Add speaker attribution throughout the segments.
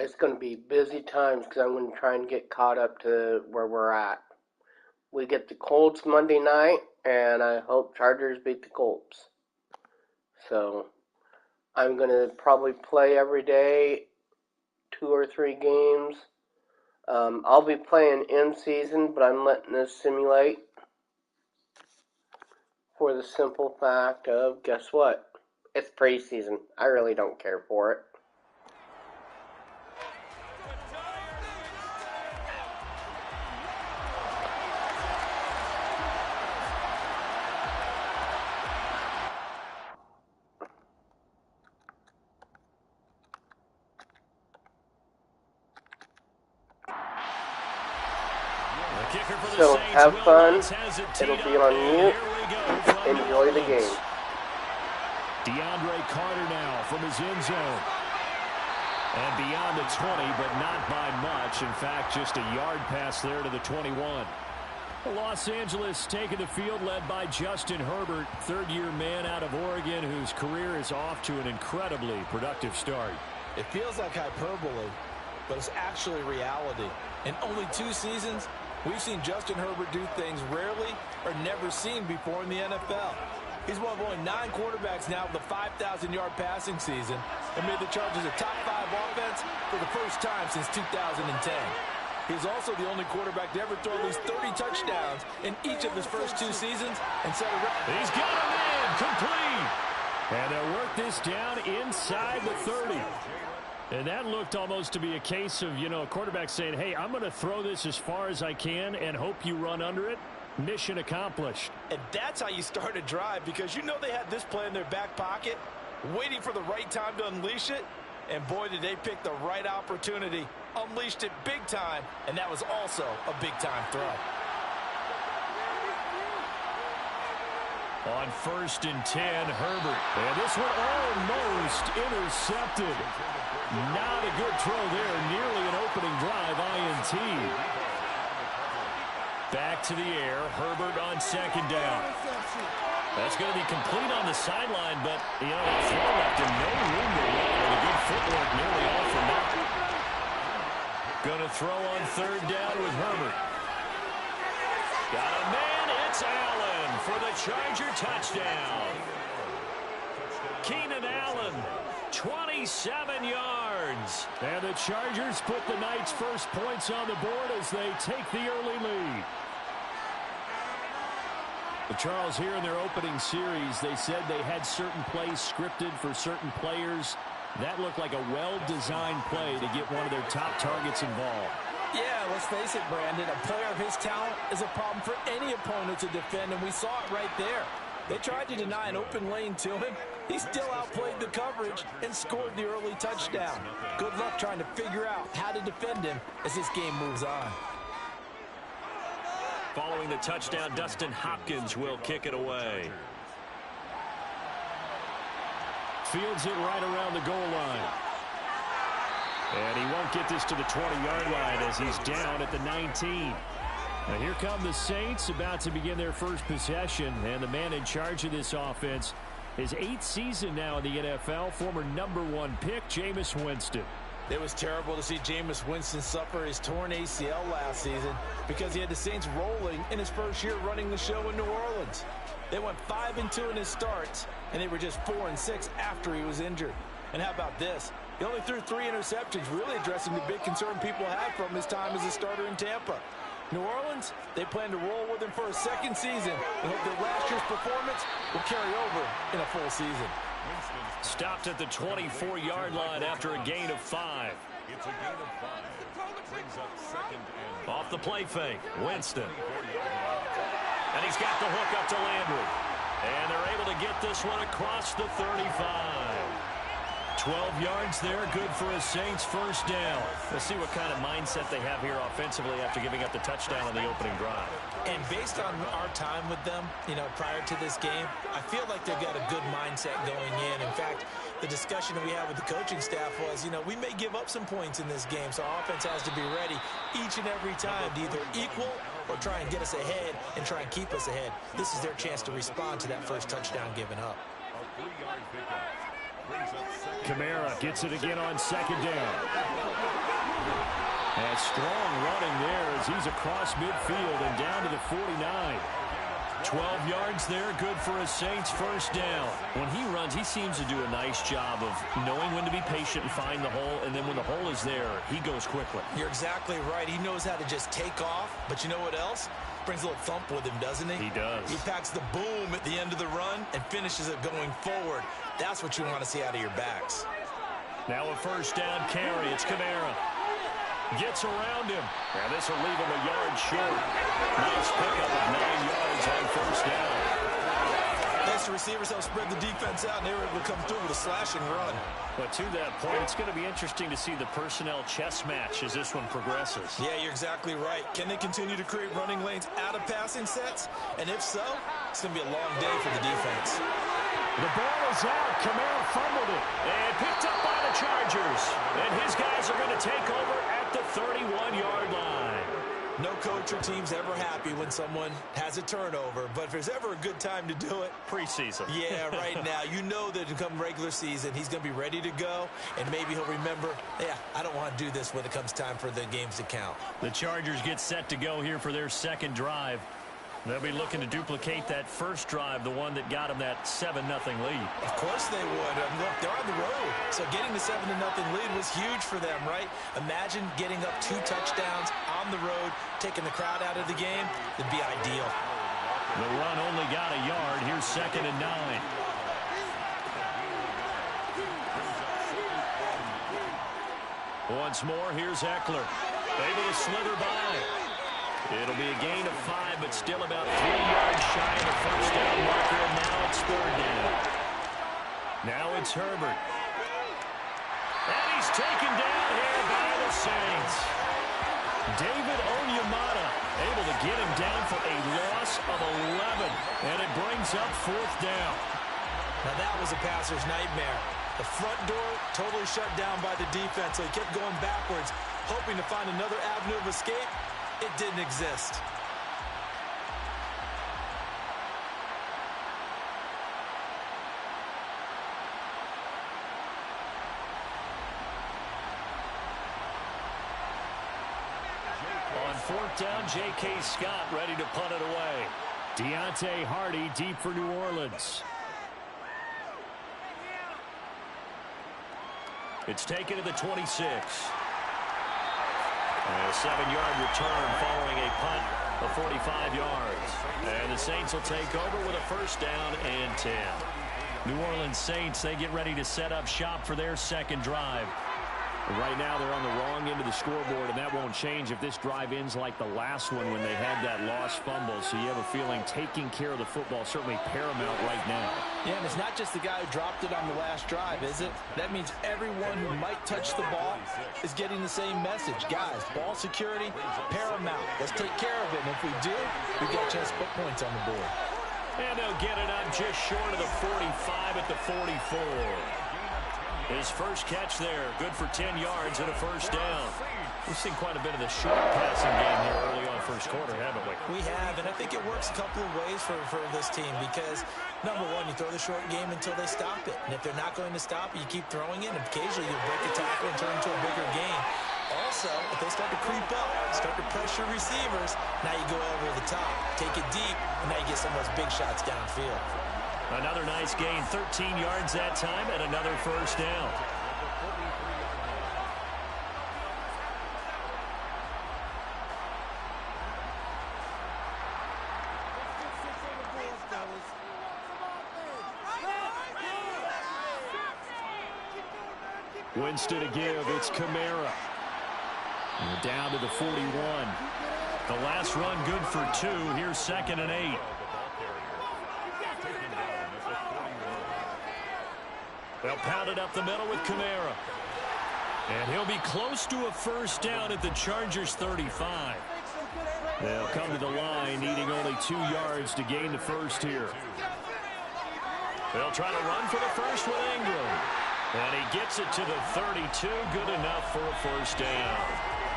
Speaker 1: It's going to be busy times because I'm going to try and get caught up to where we're at. We get the Colts Monday night, and I hope Chargers beat the Colts. So I'm going to probably play every day, 2 or 3 games. I'll be playing in season, but I'm letting this simulate for the simple fact of, guess what? It's preseason. I really don't care for it. So have fun. It'll be on mute. Enjoy the game.
Speaker 2: DeAndre Carter now from his end zone. And beyond the 20, but not by much. In fact, just a yard pass there to the 21. Los Angeles taking the field led by Justin Herbert, third-year man out of Oregon whose career is off to an incredibly productive start.
Speaker 3: It feels like hyperbole, but it's actually reality. In only 2 seasons, we've seen Justin Herbert do things rarely or never seen before in the NFL. He's one of only 9 quarterbacks now with a 5,000-yard passing season and made the Chargers a top 5 offense for the first time since 2010. He's also the only quarterback to ever throw at least 30 touchdowns in each of his first 2 seasons and set a record.
Speaker 2: He's got him in, complete. And they'll work this down inside the 30. And that looked almost to be a case of, a quarterback saying, hey, I'm going to throw this as far as I can and hope you run under it. Mission accomplished.
Speaker 3: And that's how you start a drive, because they had this play in their back pocket, waiting for the right time to unleash it. And boy, did they pick the right opportunity. Unleashed it big time, and that was also a big-time throw.
Speaker 2: On 1st and 10, Herbert. And this one almost intercepted. Not a good throw there. Nearly an opening drive, INT. Back to the air. Herbert on 2nd down. That's going to be complete on the sideline, but, that throw left him no room to run. And a good footwork, nearly all for nothing. Going to throw on 3rd down with Herbert. Got a man. It's Allen for the Charger touchdown. Keenan Allen, 27 yards. And the Chargers put the night's first points on the board as they take the early lead. But Charles, here in their opening series, they said they had certain plays scripted for certain players. That looked like a well-designed play to get one of their top targets involved.
Speaker 3: Yeah, let's face it, Brandon. A player of his talent is a problem for any opponent to defend, and we saw it right there. They tried to deny an open lane to him. He still outplayed the coverage and scored the early touchdown. Good luck trying to figure out how to defend him as this game moves on.
Speaker 2: Following the touchdown, Dustin Hopkins will kick it away. Fields it right around the goal line. And he won't get this to the 20-yard line as he's down at the 19. Now here come the Saints about to begin their first possession. And the man in charge of this offense, his 8th season now in the NFL, former #1 pick, Jameis Winston.
Speaker 3: It was terrible to see Jameis Winston suffer his torn ACL last season because he had the Saints rolling in his first year running the show in New Orleans. They went 5-2 in his starts, and they were just 4-6 after he was injured. And how about this? He only threw 3 interceptions, really addressing the big concern people had from his time as a starter in Tampa. New Orleans, they plan to roll with him for a 2nd season and hope that last year's performance will carry over in a full season.
Speaker 2: Stopped at the 24-yard line after a gain of 5.
Speaker 4: It's a gain of 5. Brings up 2nd and...
Speaker 2: Off the play fake, Winston. And he's got the hook up to Landry. And they're able to get this one across the 35. 12 yards there, good for a Saints first down. Let's see what kind of mindset they have here offensively after giving up the touchdown on the opening drive.
Speaker 3: And based on our time with them, prior to this game, I feel like they've got a good mindset going in. In fact, the discussion that we had with the coaching staff was, we may give up some points in this game, so our offense has to be ready each and every time to either equal or try and get us ahead and try and keep us ahead. This is their chance to respond to that first touchdown given up.
Speaker 4: A 3-yard pickup.
Speaker 2: Kamara gets it again on 2nd down. And strong running there as he's across midfield and down to the 49. 12 yards there, good for a Saints first down. When he runs, he seems to do a nice job of knowing when to be patient and find the hole, and then when the hole is there, he goes quickly.
Speaker 3: You're exactly right. He knows how to just take off, but you know what else? Brings a little thump with him, doesn't he?
Speaker 2: He does.
Speaker 3: He packs the boom at the end of the run and finishes it going forward. That's what you want to see out of your backs.
Speaker 2: Now a first down carry. It's Kamara. Gets around him. Now this will leave him a yard short. Nice pickup of 9 yards on first down.
Speaker 3: Thanks to receivers help spread the defense out, and they were able to come through with a slashing run.
Speaker 2: But to that point, it's going to be interesting to see the personnel chess match as this one progresses.
Speaker 3: Yeah, you're exactly right. Can they continue to create running lanes out of passing sets? And if so, it's going to be a long day for the defense.
Speaker 2: The ball is out. Kamara fumbled it and picked up by the Chargers. And his guys are going to take over at the 31-yard line.
Speaker 3: No coach or team's ever happy when someone has a turnover, but if there's ever a good time to do it,
Speaker 2: preseason.
Speaker 3: Yeah, right now. You know that to come regular season, he's going to be ready to go, and maybe he'll remember, yeah, I don't want to do this when it comes time for the games to count.
Speaker 2: The Chargers get set to go here for their second drive. They'll be looking to duplicate that first drive, the one that got them that 7-0 lead.
Speaker 3: Of course they would. Look, they're on the road. So getting the 7-0 lead was huge for them, right? Imagine getting up 2 touchdowns on the road, taking the crowd out of the game. It'd be ideal.
Speaker 2: The run only got a yard. Here's 2nd and 9. Once more, here's Eckler. Able to slither by. It'll be a gain of 5, but still about 3 yards shy of the first down marker, and now it's 3rd down. Now it's Herbert. And he's taken down here by the Saints. David Onyemata able to get him down for a loss of 11, and it brings up 4th down.
Speaker 3: Now that was a passer's nightmare. The front door totally shut down by the defense, so he kept going backwards, hoping to find another avenue of escape. It didn't exist.
Speaker 2: On 4th down, J.K. Scott ready to punt it away. Deontay Hardy deep for New Orleans. It's taken to the 26. And a 7-yard return following a punt of 45 yards. And the Saints will take over with a first down and 10. New Orleans Saints, they get ready to set up shop for their second drive. Right now, they're on the wrong end of the scoreboard, and that won't change if this drive ends like the last one when they had that lost fumble. So you have a feeling taking care of the football certainly paramount right now.
Speaker 3: Yeah, and it's not just the guy who dropped it on the last drive, is it? That means everyone who might touch the ball is getting the same message. Guys, ball security, paramount. Let's take care of it, and if we do, we've got a chance to put points on the board.
Speaker 2: And they'll get it up just short of the 45 at the 44. His first catch there, good for 10 yards and a first down. We've seen quite a bit of the short passing game here early on first quarter, haven't we?
Speaker 3: We have, and I think it works a couple of ways for this team because, number one, you throw the short game until they stop it. And if they're not going to stop it, you keep throwing it, and occasionally you break the tackle and turn into a bigger gain. Also, if they start to creep up, start to pressure receivers, now you go over the top, take it deep, and now you get some of those big shots downfield.
Speaker 2: Another nice gain, 13 yards that time, and another first down. Winston to give, it's Kamara. And down to the 41. The last run good for 2. Here's 2nd and 8. They'll pound it up the middle with Kamara. And he'll be close to a first down at the Chargers' 35. They'll come to the line, needing only 2 yards to gain the first here. They'll try to run for the first with Ingram. And he gets it to the 32. Good enough for a first down.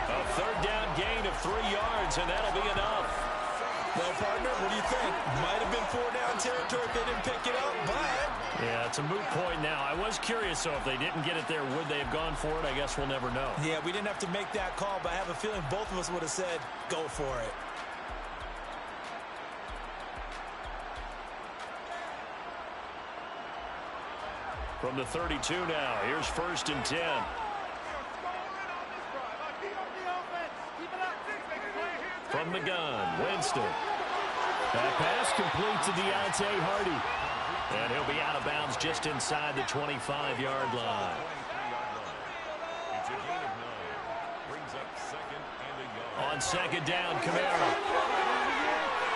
Speaker 2: A third down gain of 3 yards, and that'll be enough.
Speaker 3: Well, partner, what do you think? Might have been 4-down territory if they didn't pick it up, but...
Speaker 2: Yeah, it's a moot point now. I was curious, so if they didn't get it there, would they have gone for it? I guess we'll never know.
Speaker 3: Yeah, we didn't have to make that call, but I have a feeling both of us would have said, go for it.
Speaker 2: From the 32 now, here's 1st and 10. From the gun, Winston. That pass complete to Deontay Hardy. And he'll be out of bounds just inside the 25-yard line.
Speaker 4: It's a gain of 9. Brings up 2nd and a yard.
Speaker 2: On 2nd down, Kamara.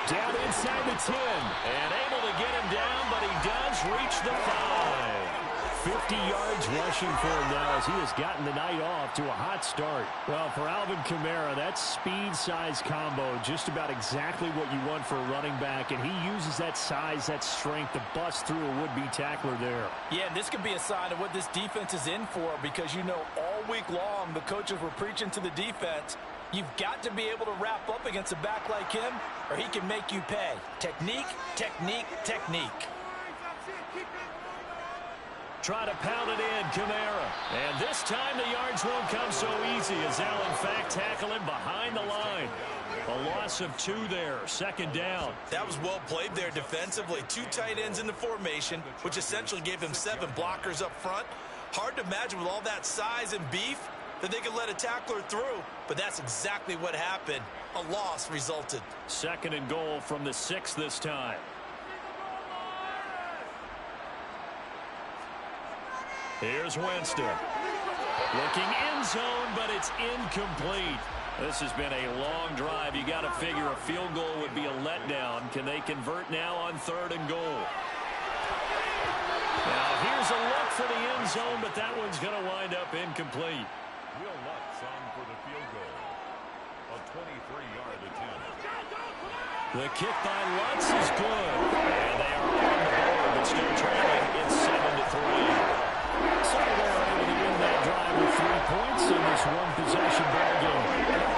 Speaker 2: Down inside the 10. And able to get him down, but he does reach the 5. 50 yards rushing for him now as he has gotten the night off to a hot start. Well, for Alvin Kamara, that speed-size combo, just about exactly what you want for a running back, and he uses that size, that strength to bust through a would-be tackler there.
Speaker 3: Yeah, and this could be a sign of what this defense is in for, because you know all week long the coaches were preaching to the defense, you've got to be able to wrap up against a back like him, or he can make you pay. Technique, technique, technique.
Speaker 2: Try to pound it in, Kamara. And this time the yards won't come so easy as they'll, in fact, tackle him behind the line. A loss of 2 there, 2nd down.
Speaker 3: That was well played there defensively. 2 tight ends in the formation, which essentially gave him 7 blockers up front. Hard to imagine with all that size and beef that they could let a tackler through, but that's exactly what happened. A loss resulted.
Speaker 2: 2nd and goal from the 6 this time. Here's Winston. Looking end zone, but it's incomplete. This has been a long drive. You got to figure a field goal would be a letdown. Can they convert now on 3rd and goal? Now, here's a look for the end zone, but that one's going to wind up incomplete.
Speaker 4: Will Lutz on for the field goal. A 23-yard attempt.
Speaker 2: The kick by Lutz is good. And they are on the board, but still trailing. It's 7-3. So they're able to win that drive with 3 points in this one-possession ball game.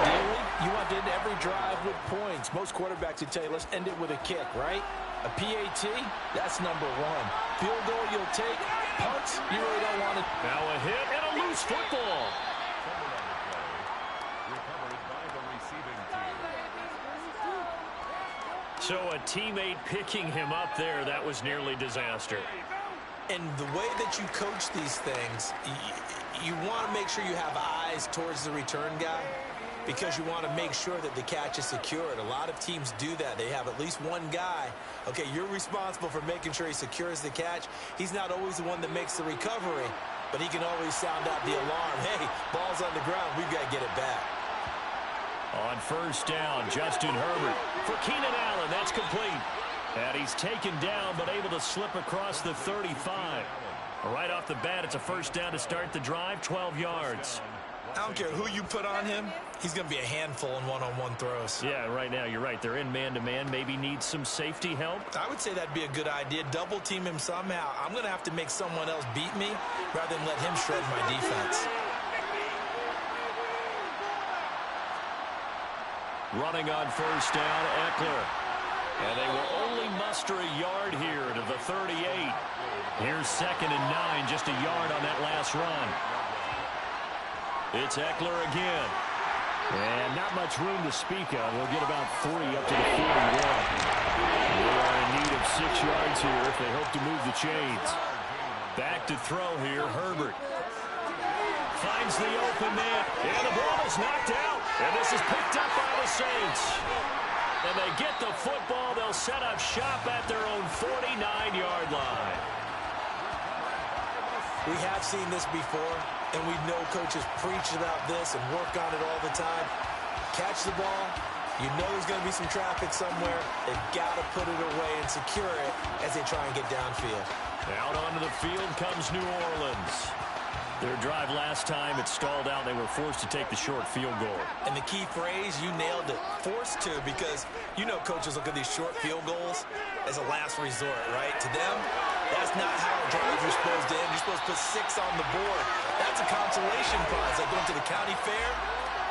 Speaker 3: Daily, you want to end every drive with points. Most quarterbacks would tell you, let's end it with a kick, right? A PAT, that's number 1. Field goal you'll take. Punts, you really don't want it.
Speaker 2: Now a hit and a loose football.
Speaker 4: Recovered by the receiving team.
Speaker 2: So a teammate picking him up there, that was nearly disaster.
Speaker 3: And the way that you coach these things, you want to make sure you have eyes towards the return guy because you want to make sure that the catch is secured. A lot of teams do that. They have at least one guy. Okay, you're responsible for making sure he secures the catch. He's not always the one that makes the recovery, but he can always sound out the alarm. Hey, ball's on the ground. We've got to get it back.
Speaker 2: On 1st down, Justin Herbert. For Keenan Allen, that's complete. And he's taken down, but able to slip across the 35. Right off the bat, it's a 1st down to start the drive, 12 yards.
Speaker 3: I don't care who you put on him. He's going to be a handful in one-on-one throws.
Speaker 2: Yeah, right now, you're right. They're in man-to-man. Maybe needs some safety help.
Speaker 3: I would say that'd be a good idea. Double team him somehow. I'm going to have to make someone else beat me rather than let him shred my defense.
Speaker 2: Running on 1st down, Eckler. And they will only muster a yard here to the 38. Here's 2nd and 9, just a yard on that last run. It's Eckler again. And not much room to speak of. They'll get about 3 up to the 41. They are in need of 6 yards here if they hope to move the chains. Back to throw here, Herbert. Finds the open man. And the ball is knocked out. And this is picked up by the Saints. And they get the football. They'll set up shop at their own 49-yard line.
Speaker 3: We have seen this before, and we know coaches preach about this and work on it all the time. Catch the ball. You know there's going to be some traffic somewhere. They've got to put it away and secure it as they try and get downfield.
Speaker 2: Out onto the field comes New Orleans. Their drive last time, it stalled out. They were forced to take the short field goal.
Speaker 3: And the key phrase, you nailed it, forced to, because you know coaches look at these short field goals as a last resort, right? To them, that's not how a drive you're supposed to end. You're supposed to put 6 on the board. That's a consolation prize, like going to the county fair.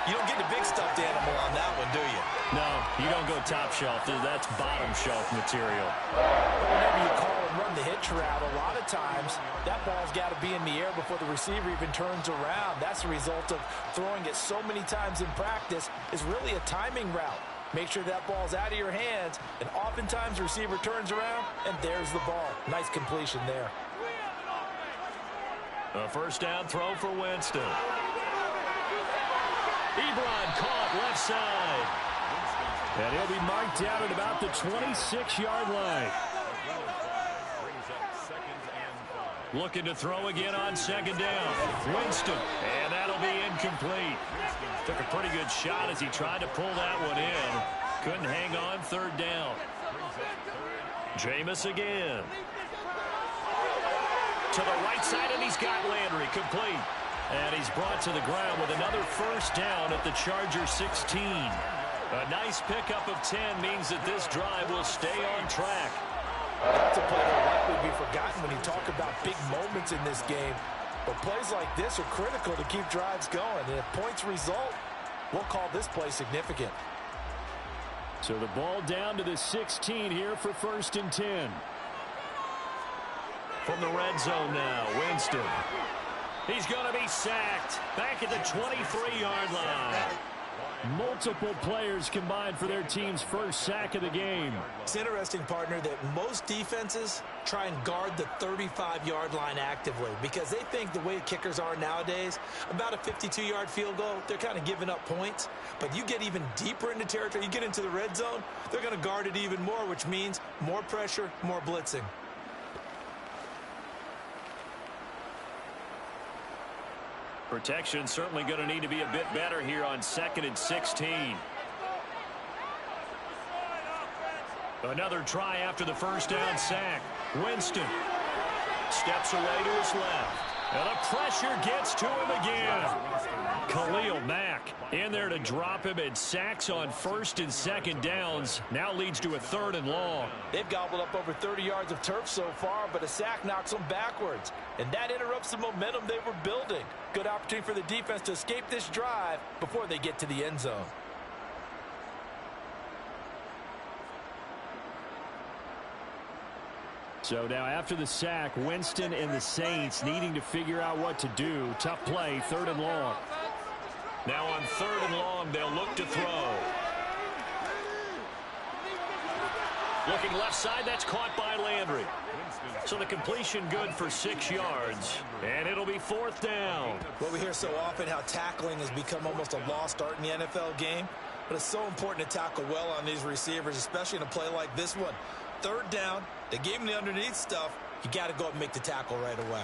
Speaker 3: You don't get the big stuffed animal on that one, do you?
Speaker 2: No, you don't go top shelf. That's bottom shelf material.
Speaker 3: Whenever you call and run the hitch route, a lot of times that ball's got to be in the air before the receiver even turns around. That's the result of throwing it so many times in practice. Is really a timing route. Make sure that ball's out of your hands, and oftentimes the receiver turns around, and there's the ball. Nice completion there.
Speaker 2: A first down throw for Winston. Ebron caught left side. And he'll be marked down at about the 26-yard line. Looking to throw again on second down. Winston. And that'll be incomplete. Took a pretty good shot as he tried to pull that one in. Couldn't hang on third down. Jameis again. To the right side, and he's got Landry complete. And he's brought to the ground with another first down at the Charger 16. A nice pickup of 10 means that this drive will stay on track.
Speaker 3: That's a play that will likely be forgotten when you talk about big moments in this game. But plays like this are critical to keep drives going. And if points result, we'll call this play significant.
Speaker 2: So the ball down to the 16 here for 1st and 10. From the red zone now, Winston. He's going to be sacked back at the 23-yard line. Multiple players combined for their team's first sack of the game.
Speaker 3: It's interesting, partner, that most defenses try and guard the 35-yard line actively because they think the way kickers are nowadays, about a 52-yard field goal, they're kind of giving up points. But you get even deeper into territory, you get into the red zone, they're going to guard it even more, which means more pressure, more blitzing.
Speaker 2: Protection certainly going to need to be a bit better here on 2nd and 16. Another try after the first down sack. Winston steps away to his left. And the pressure gets to him again. Khalil Mack in there to drop him, and sacks on 1st and 2nd downs. Now leads to a 3rd and long.
Speaker 3: They've gobbled up over 30 yards of turf so far, but a sack knocks them backwards. And that interrupts the momentum they were building. Good opportunity for the defense to escape this drive before they get to the end zone.
Speaker 2: So now after the sack, Winston and the Saints needing to figure out what to do. Tough play, 3rd and long. Now on 3rd and long, they'll look to throw. Looking left side, that's caught by Landry. So the completion good for 6 yards, and it'll be 4th down.
Speaker 3: Well, we hear so often how tackling has become almost a lost art in the NFL game, but it's so important to tackle well on these receivers, especially in a play like this one. 3rd down, they gave him the underneath stuff. You got to go up and make the tackle right away.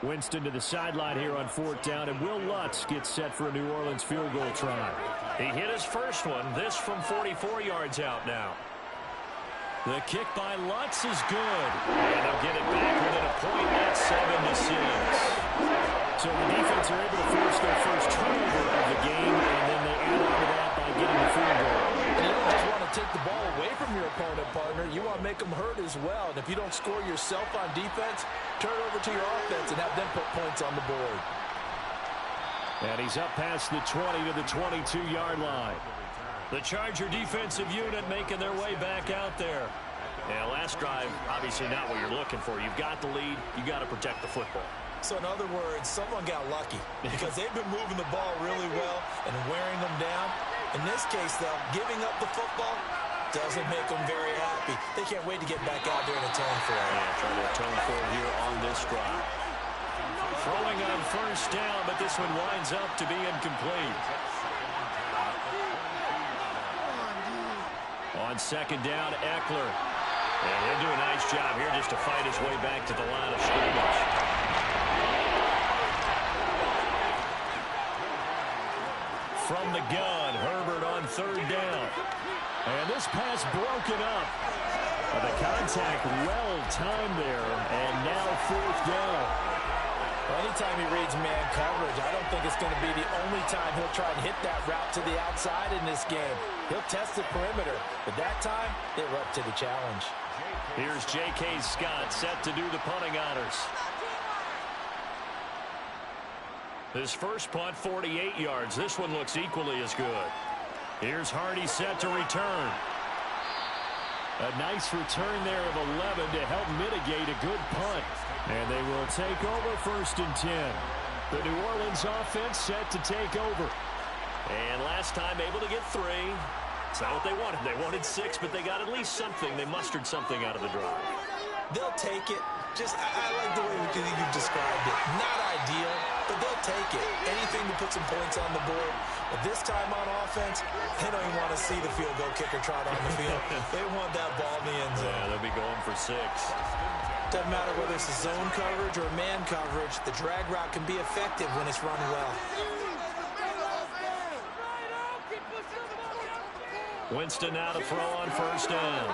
Speaker 2: Winston to the sideline here on 4th down, and Will Lutz gets set for a New Orleans field goal try. He hit his first one, this from 44 yards out now. The kick by Lutz is good, and they'll get it back within a point at 7-6. So the defense are able to force their first turnover of the game, and then they add on to that by getting the field goal.
Speaker 3: And you don't just want to take the ball away from your opponent, partner. You want to make them hurt as well. And if you don't score yourself on defense, turn it over to your offense and have them put points on the board.
Speaker 2: And he's up past the 20 to the 22-yard line. The Charger defensive unit making their way back out there. Yeah, last drive, obviously not what you're looking for. You've got the lead. You got to protect the football.
Speaker 3: So in other words, someone got lucky because they've been moving the ball really well and wearing them down. In this case, though, giving up the football doesn't make them very happy. They can't wait to get back out there and atone for it.
Speaker 2: Yeah, trying to atone for it here on this drive. Throwing on first down, but this one winds up to be incomplete. On second down, Eckler. And he'll do a nice job here just to fight his way back to the line of scrimmage. From the gun, Herbert on 3rd down. And this pass broken up. The contact well timed there, and now 4th down.
Speaker 3: Well, anytime he reads man coverage, I don't think it's going to be the only time he'll try and hit that route to the outside in this game. He'll test the perimeter, but that time, they were up to the challenge.
Speaker 2: Here's J.K. Scott set to do the punting honors. His first punt, 48 yards. This one looks equally as good. Here's Hardy set to return. A nice return there of 11 to help mitigate a good punt. And they will take over 1st and 10. The New Orleans offense set to take over. And last time able to get 3. It's not what they wanted. They wanted 6, but they got at least something. They mustered something out of the drive.
Speaker 3: They'll take it. I like the way you've described it. Not ideal, but they'll take it. Anything to put some points on the board. But this time on offense, they don't even want to see the field goal kicker trot on the field. They want that ball in the end zone.
Speaker 2: Yeah, they'll be going for 6.
Speaker 3: Doesn't matter whether it's a zone coverage or man coverage. The drag route can be effective when it's run well.
Speaker 2: Winston now to throw on 1st down.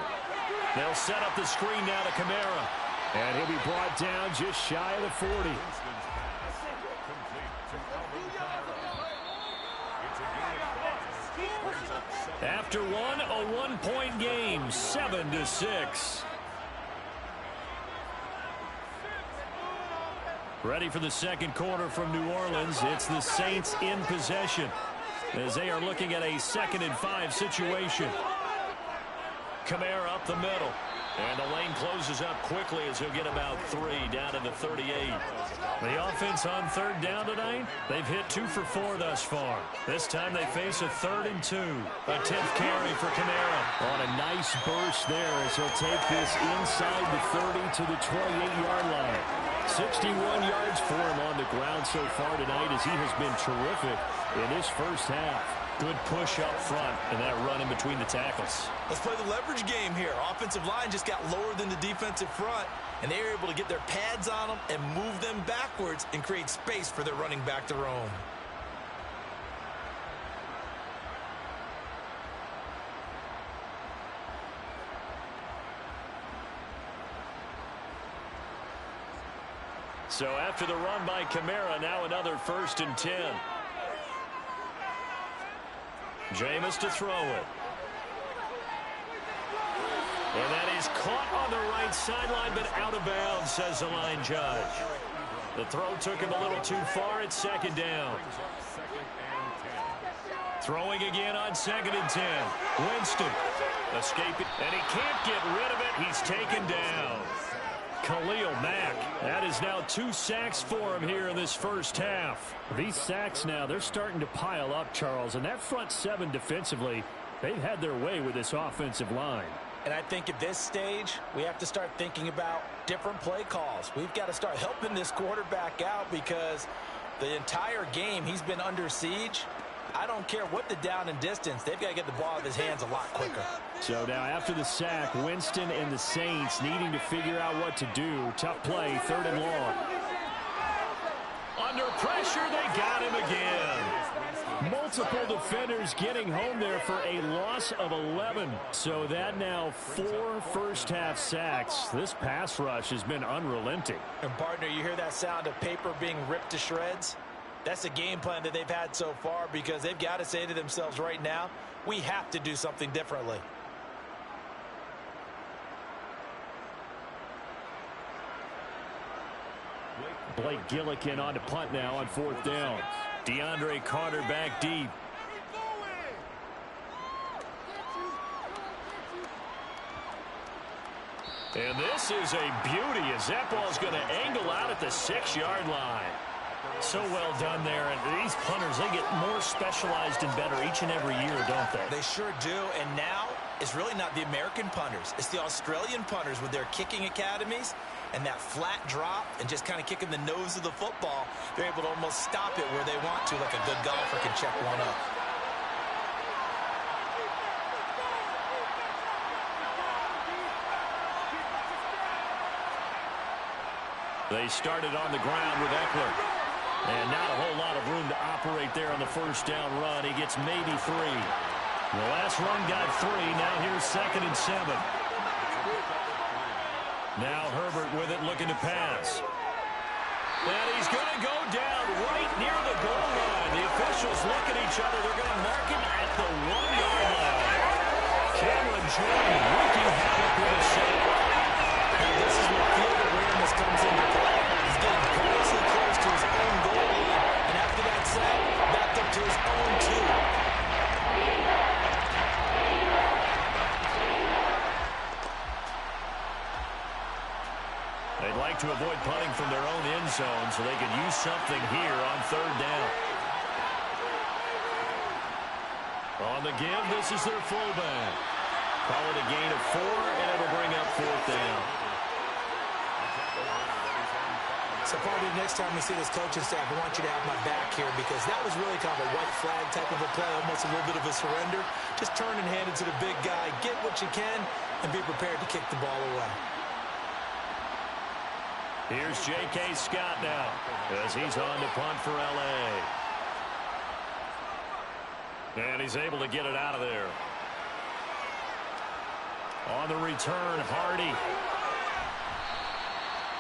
Speaker 2: They'll set up the screen now to Kamara. And he'll be brought down just shy of the 40. After one, a one-point game, 7-6. Ready for the second quarter from New Orleans. It's the Saints in possession as they are looking at a 2nd and 5 situation. Kamara up the middle. And the lane closes up quickly as he'll get about 3 down to the 38. The offense on 3rd down tonight, they've hit 2 for 4 thus far. This time they face a 3rd and 2. A 10th carry for Kamara. On a nice burst there as he'll take this inside the 30 to the 28-yard line. 61 yards for him on the ground so far tonight as he has been terrific in his first half. Good push up front and that run in between the tackles.
Speaker 3: Let's play the leverage game here. Offensive line just got lower than the defensive front, and they were able to get their pads on them and move them backwards and create space for their running back to roam.
Speaker 2: So after the run by Kamara, now another 1st and 10. Jameis to throw it. And that is caught on the right sideline, but out of bounds, says the line judge. The throw took him a little too far. It's 2nd down. Throwing again on 2nd and 10. Winston escaping, and he can't get rid of it. He's taken down. Khalil Mack. That is now 2 sacks for him here in this first half. These sacks now, they're starting to pile up, Charles. And that front 7 defensively, they've had their way with this offensive line.
Speaker 3: And I think at this stage, we have to start thinking about different play calls. We've got to start helping this quarterback out because the entire game he's been under siege. I don't care what the down and distance. They've got to get the ball out of his hands a lot quicker.
Speaker 2: So now after the sack, Winston and the Saints needing to figure out what to do. Tough play, 3rd and long. Under pressure, they got him again. Multiple defenders getting home there for a loss of 11. So that now 4 first-half sacks. This pass rush has been unrelenting.
Speaker 3: And, partner, you hear that sound of paper being ripped to shreds? That's a game plan that they've had so far because they've got to say to themselves right now, we have to do something differently.
Speaker 2: Blake Gillikin on to punt now on 4th down. DeAndre Carter back deep. And this is a beauty as that ball's going to angle out at the 6-yard line. So well done there. And these punters, they get more specialized and better each and every year, don't they?
Speaker 3: They sure do. And now it's really not the American punters. It's the Australian punters with their kicking academies and that flat drop and just kind of kicking the nose of the football. They're able to almost stop it where they want to, like a good golfer can check one up.
Speaker 2: They started on the ground with Eckler. And not a whole lot of room to operate there on the first down run. He gets maybe 3. The last run got 3. Now here's 2nd and 7. Now Herbert with it looking to pass. And he's going to go down right near the goal line. The officials look at each other. They're going to mark him at the 1-yard line. Cameron Jordan wreaking havoc with a sack.
Speaker 3: And this is where field awareness comes into play. He's getting perilously close to his own goal line. And after
Speaker 2: so they could use something here on third down. On the give, this is their fullback. Call it a gain of 4, and it'll bring up fourth down.
Speaker 3: So probably next time we see this coaching staff, I want you to have my back here because that was really kind of a white flag type of a play, almost a little bit of a surrender. Just turn and hand it to the big guy, get what you can, and be prepared to kick the ball away.
Speaker 2: Here's J.K. Scott now as he's on to punt for L.A. And he's able to get it out of there. On the return, Hardy.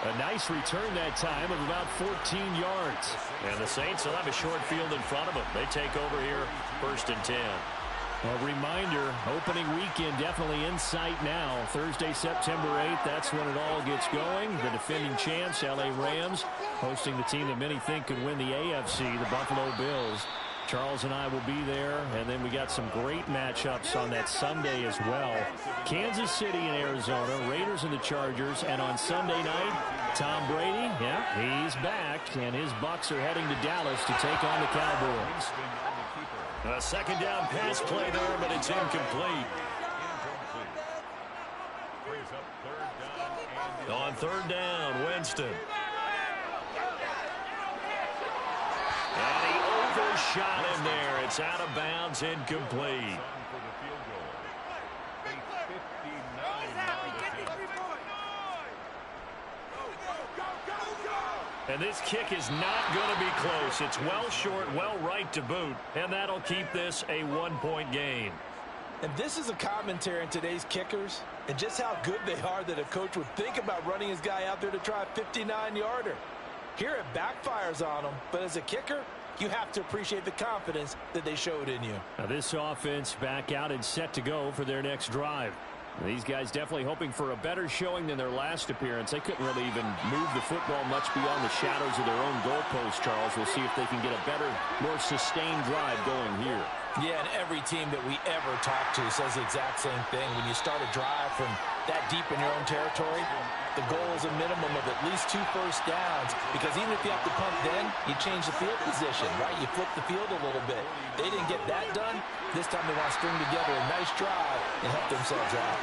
Speaker 2: A nice return that time of about 14 yards. And the Saints will have a short field in front of them. They take over here, 1st and 10. A reminder, opening weekend definitely in sight now. Thursday, September 8th, that's when it all gets going. The defending champs, L.A. Rams, hosting the team that many think could win the AFC, the Buffalo Bills. Charles and I will be there, and then we got some great matchups on that Sunday as well. Kansas City and Arizona, Raiders and the Chargers, and on Sunday night, Tom Brady, yeah, he's back, and his Bucs are heading to Dallas to take on the Cowboys. A second down pass play there, but it's incomplete. On third down, Winston. And he overshot him there. It's out of bounds, incomplete. And this kick is not going to be close. It's well short, well right to boot. And that'll keep this a one-point game.
Speaker 3: And this is a commentary on today's kickers and just how good they are that a coach would think about running his guy out there to try a 59-yarder. Here it backfires on them, but as a kicker, you have to appreciate the confidence that they showed in you.
Speaker 2: Now this offense back out and set to go for their next drive. These guys definitely hoping for a better showing than their last appearance. They couldn't really even move the football much beyond the shadows of their own goalpost, Charles. We'll see if they can get a better, more sustained drive going here.
Speaker 3: Yeah, and every team that we ever talk to says the exact same thing. When you start a drive from that deep in your own territory, the goal is a minimum of at least 2 first downs, because even if you have to punt then, you change the field position, right? You flip the field a little bit. They didn't get that done. This time they want to string together a nice drive and help themselves out.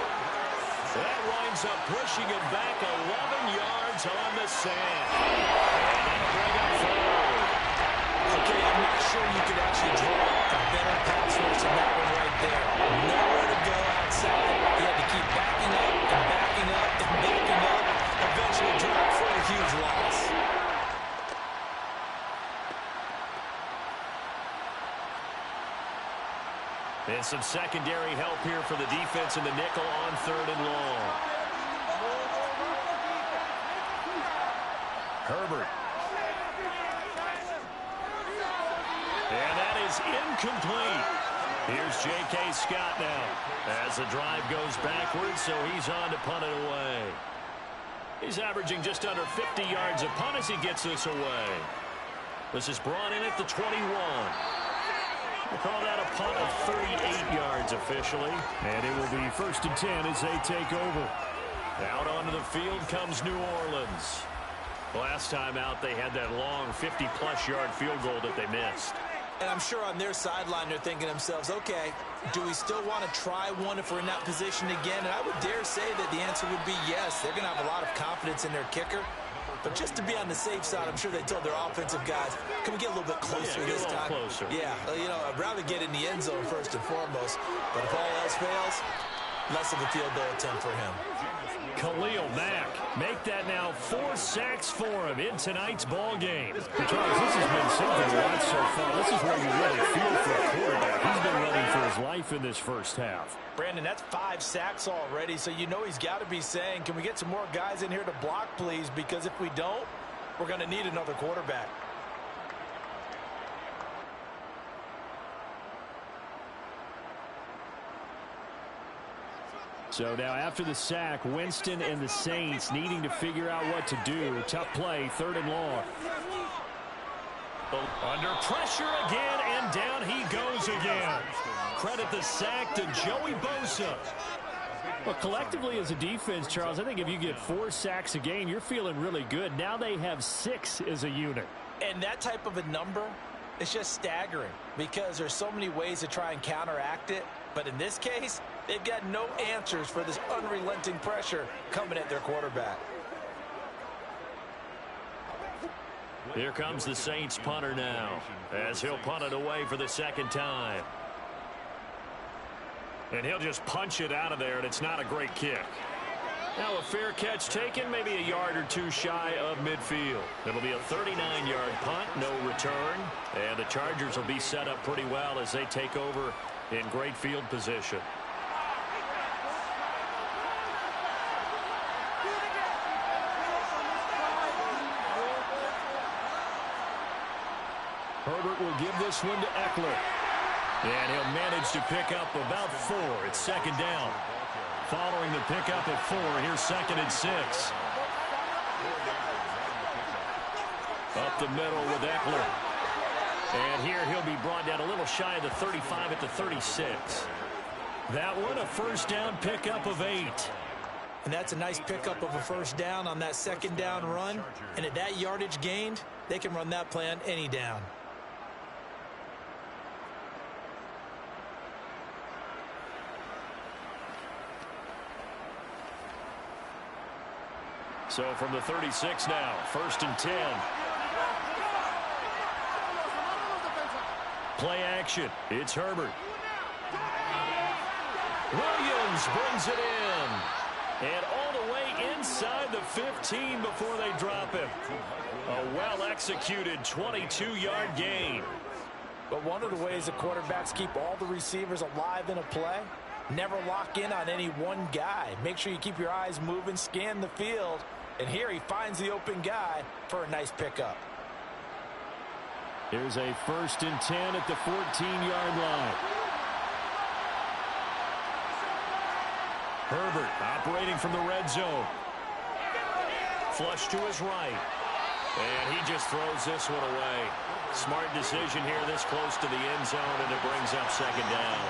Speaker 2: That winds up pushing it back 11 yards on the sand. And that'll bring up third.
Speaker 3: Okay, I'm not sure you could actually draw a better pass rush than that one right there. Nowhere to go outside. He had to keep backing up and backing up and backing up. Eventually dropped for a huge loss.
Speaker 2: And some secondary help here for the defense in the nickel on third and long. Herbert. And that is incomplete. Here's J.K. Scott now as the drive goes backwards, so he's on to punt it away. He's averaging just under 50 yards a punt as he gets this away. This is brought in at the 21. We'll call that a punt of 38 yards officially. And it will be 1st and 10 as they take over. Out onto the field comes New Orleans. Last time out, they had that long 50-plus yard field goal that they missed.
Speaker 3: And I'm sure on their sideline they're thinking to themselves, okay, do we still want to try one if we're in that position again? And I would dare say that the answer would be yes. They're going to have a lot of confidence in their kicker. But just to be on the safe side, I'm sure they told their offensive guys, can we get a little bit closer this time?
Speaker 2: Closer.
Speaker 3: Yeah, you know, I'd rather get in the end zone first and foremost. But if all else fails, less of a field goal attempt for him.
Speaker 2: Khalil Mack, make that now 4 sacks for him in tonight's ball game. Charles, this has been something to watch so far. This is where you really feel for a quarterback. He's been running for his life in this first half.
Speaker 3: Brandon, that's 5 sacks already, so you know he's got to be saying, can we get some more guys in here to block, please? Because if we don't, we're going to need another quarterback.
Speaker 2: So now after the sack, Winston and the Saints needing to figure out what to do. Tough play, 3rd and long. Under pressure again, and down he goes again. Credit the sack to Joey Bosa. Well, collectively as a defense, Charles, I think if you get 4 sacks a game, you're feeling really good. Now they have 6 as a unit.
Speaker 3: And that type of a number, it's just staggering because there's so many ways to try and counteract it. But in this case, they've got no answers for this unrelenting pressure coming at their quarterback.
Speaker 2: Here comes the Saints punter now as he'll punt it away for the second time. And he'll just punch it out of there, and it's not a great kick. Now a fair catch taken, maybe a yard or 2 shy of midfield. It'll be a 39-yard punt, no return. And the Chargers will be set up pretty well as they take over in great field position. Herbert will give this one to Eckler. And he'll manage to pick up about 4. It's second down. Following the pickup at 4, here's 2nd and 6. Up the middle with Eckler. And here he'll be brought down a little shy of the 35 at the 36. That one, a first down pickup of 8.
Speaker 3: And that's a nice pickup of a first down on that second down run. And at that yardage gained, they can run that play on any down.
Speaker 2: So from the 36 now, 1st and 10. Play action. It's Herbert. Williams brings it in. And all the way inside the 15 before they drop him. A well-executed 22-yard gain.
Speaker 3: But one of the ways the quarterbacks keep all the receivers alive in a play, never lock in on any one guy. Make sure you keep your eyes moving, scan the field. And here he finds the open guy for a nice pickup.
Speaker 2: Here's a 1st and 10 at the 14-yard line. Herbert operating from the red zone. Flush to his right. And he just throws this one away. Smart decision here this close to the end zone, and it brings up second down.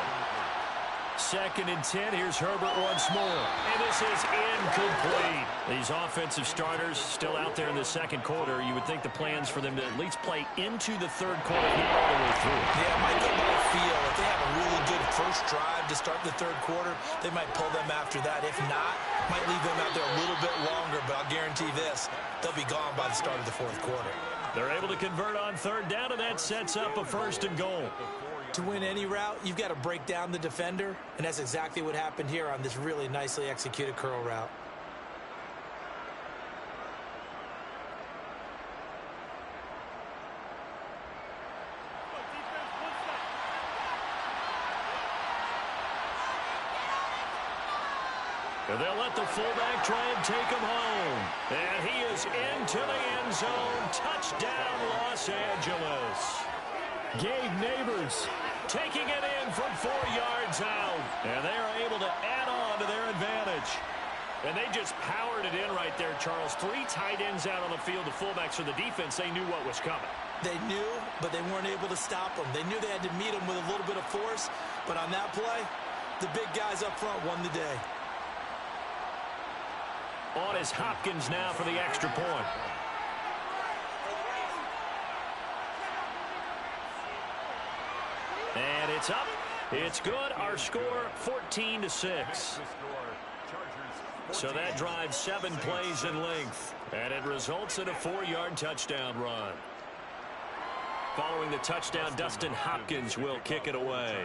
Speaker 2: 2nd and 10. Here's Herbert once more. And this is incomplete. These offensive starters still out there in the second quarter. You would think the plans for them to at least play into the third quarter, not all the way through.
Speaker 3: Yeah, it might go by feel. If they have a really good first drive to start the third quarter, they might pull them after that. If not, might leave them out there a little bit longer. But I'll guarantee this, they'll be gone by the start of the fourth quarter.
Speaker 2: They're able to convert on 3rd down, and that sets up a 1st and goal.
Speaker 3: To win any route, you've got to break down the defender, and that's exactly what happened here on this really nicely executed curl route.
Speaker 2: And they'll let the fullback try and take him home. And he is into the end zone. Touchdown, Los Angeles. Gabe Neighbors taking it in from 4 yards out. And they are able to add on to their advantage. And they just powered it in right there, Charles. 3 tight ends out on the field. The fullbacks for the defense, they knew what was coming.
Speaker 3: They knew, but they weren't able to stop them. They knew they had to meet them with a little bit of force. But on that play, the big guys up front won the day.
Speaker 2: On is Hopkins now for the extra point. And it's up. It's good. Our score, 14-6. So that drives 7 plays in length. And it results in a 4-yard touchdown run. Following the touchdown, Dustin Hopkins will kick it away.